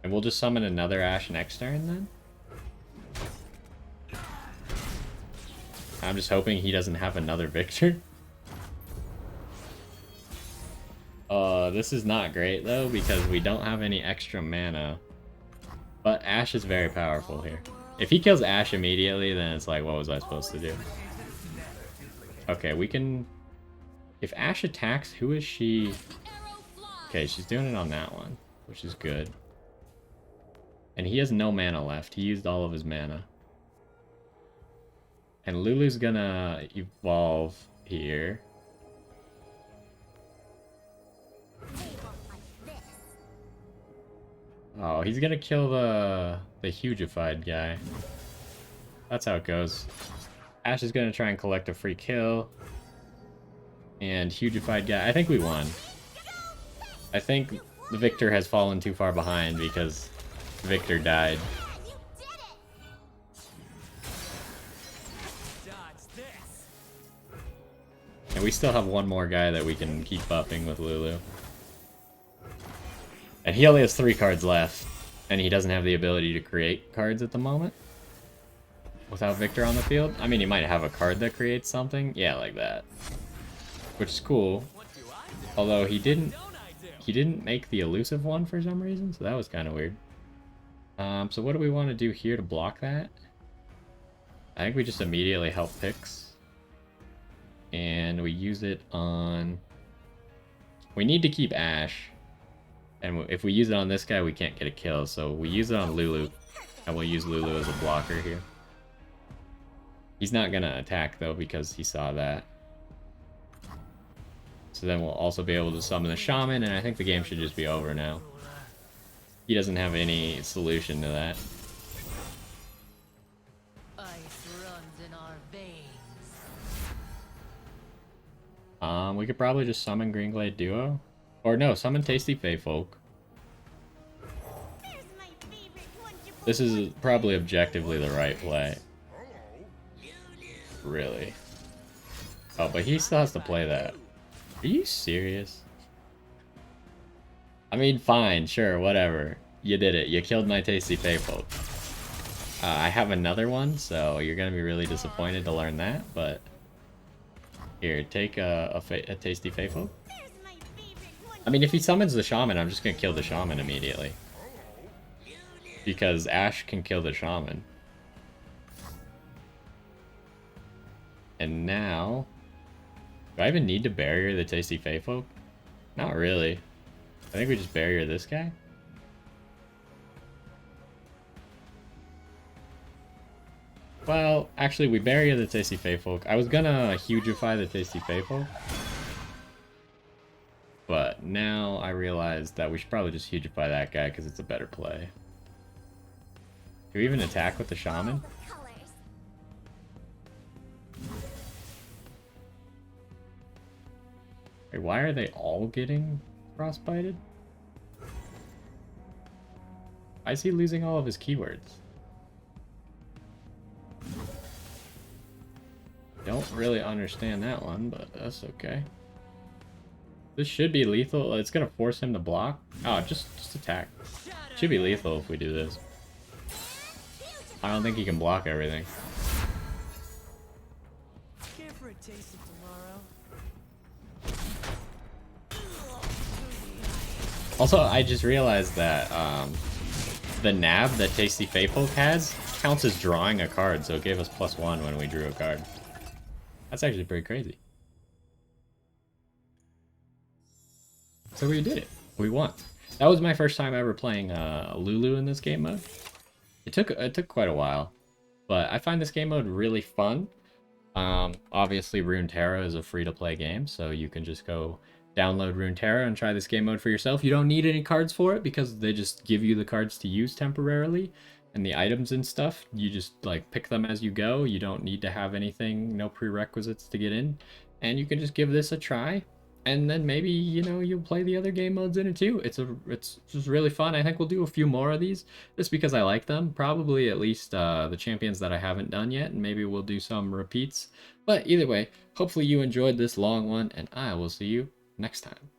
And we'll just summon another Ash next turn, then? I'm just hoping he doesn't have another Victor. This is not great, though, because we don't have any extra mana. But Ash is very powerful here. If he kills Ash immediately, then it's like, what was I supposed to do? Okay, we can... If Ash attacks, who is she? Okay, she's doing it on that one, which is good. And he has no mana left. He used all of his mana. And Lulu's gonna evolve here. Oh, he's gonna kill the hugified guy. That's how it goes. Ash is gonna try and collect a free kill. And hugified guy, I think we won. I think the Victor has fallen too far behind because Victor died. you did it. Dodge this. And we still have one more guy that we can keep buffing with Lulu. And he only has 3 cards left. And he doesn't have the ability to create cards at the moment. Without Victor on the field. I mean, he might have a card that creates something. Yeah, like that. Which is cool. What do I do? Although he didn't Don't I do? He didn't make the elusive one for some reason, so that was kind of weird. So what do we want to do here to block that? I think we just immediately help Pix. And we use it on... We need to keep Ash. And if we use it on this guy, we can't get a kill, so we use it on Lulu. And we'll use Lulu as a blocker here. He's not going to attack, though, because he saw that. So then we'll also be able to summon the Shaman, and I think the game should just be over now. He doesn't have any solution to that. Ice runs in our veins. We could probably just summon Greenglade Duo. Or no, summon Tasty Fey Folk. There's my favorite wonderful This is probably objectively the right play. Really. Oh, but he still has to play that. Are you serious? I mean, fine, sure, whatever. You did it. You killed my Tasty Fey Folk. I have another one, so you're gonna be really disappointed to learn that, but... Here, take a Tasty Fey Folk. There's my favorite I mean, if he summons the Shaman, I'm just gonna kill the Shaman immediately. Because Ash can kill the Shaman. And now... Do I even need to barrier the Tasty Fey Folk? Not really. I think we just barrier this guy. Well, actually, we barrier the Tasty Fey Folk. I was gonna hugify the Tasty Fey Folk. But now I realize that we should probably just hugify that guy because it's a better play. Do we even attack with the Shaman? colors. Wait, why are they all getting frostbited? Why is he losing all of his keywords? Don't really understand that one, but that's okay. This should be lethal. It's gonna force him to block. Oh, just attack. Should be lethal if we do this. I don't think he can block everything. Care for a taste of tomorrow? Also, I just realized that the nab that Tasty Fey Folk has counts as drawing a card, so it gave us +1 when we drew a card. That's actually pretty crazy. So we did it. We won. That was my first time ever playing Lulu in this game mode. It took quite a while, but I find this game mode really fun. Obviously, Runeterra is a free-to-play game, so you can just go download Runeterra and try this game mode for yourself. You don't need any cards for it because they just give you the cards to use temporarily, and the items and stuff. You just like pick them as you go. You don't need to have anything, no prerequisites to get in, and you can just give this a try. And then maybe, you know, you'll play the other game modes in it too. It's just really fun. I think we'll do a few more of these just because I like them. Probably at least the champions that I haven't done yet, and maybe we'll do some repeats. But either way, hopefully you enjoyed this long one, and I will see you next time.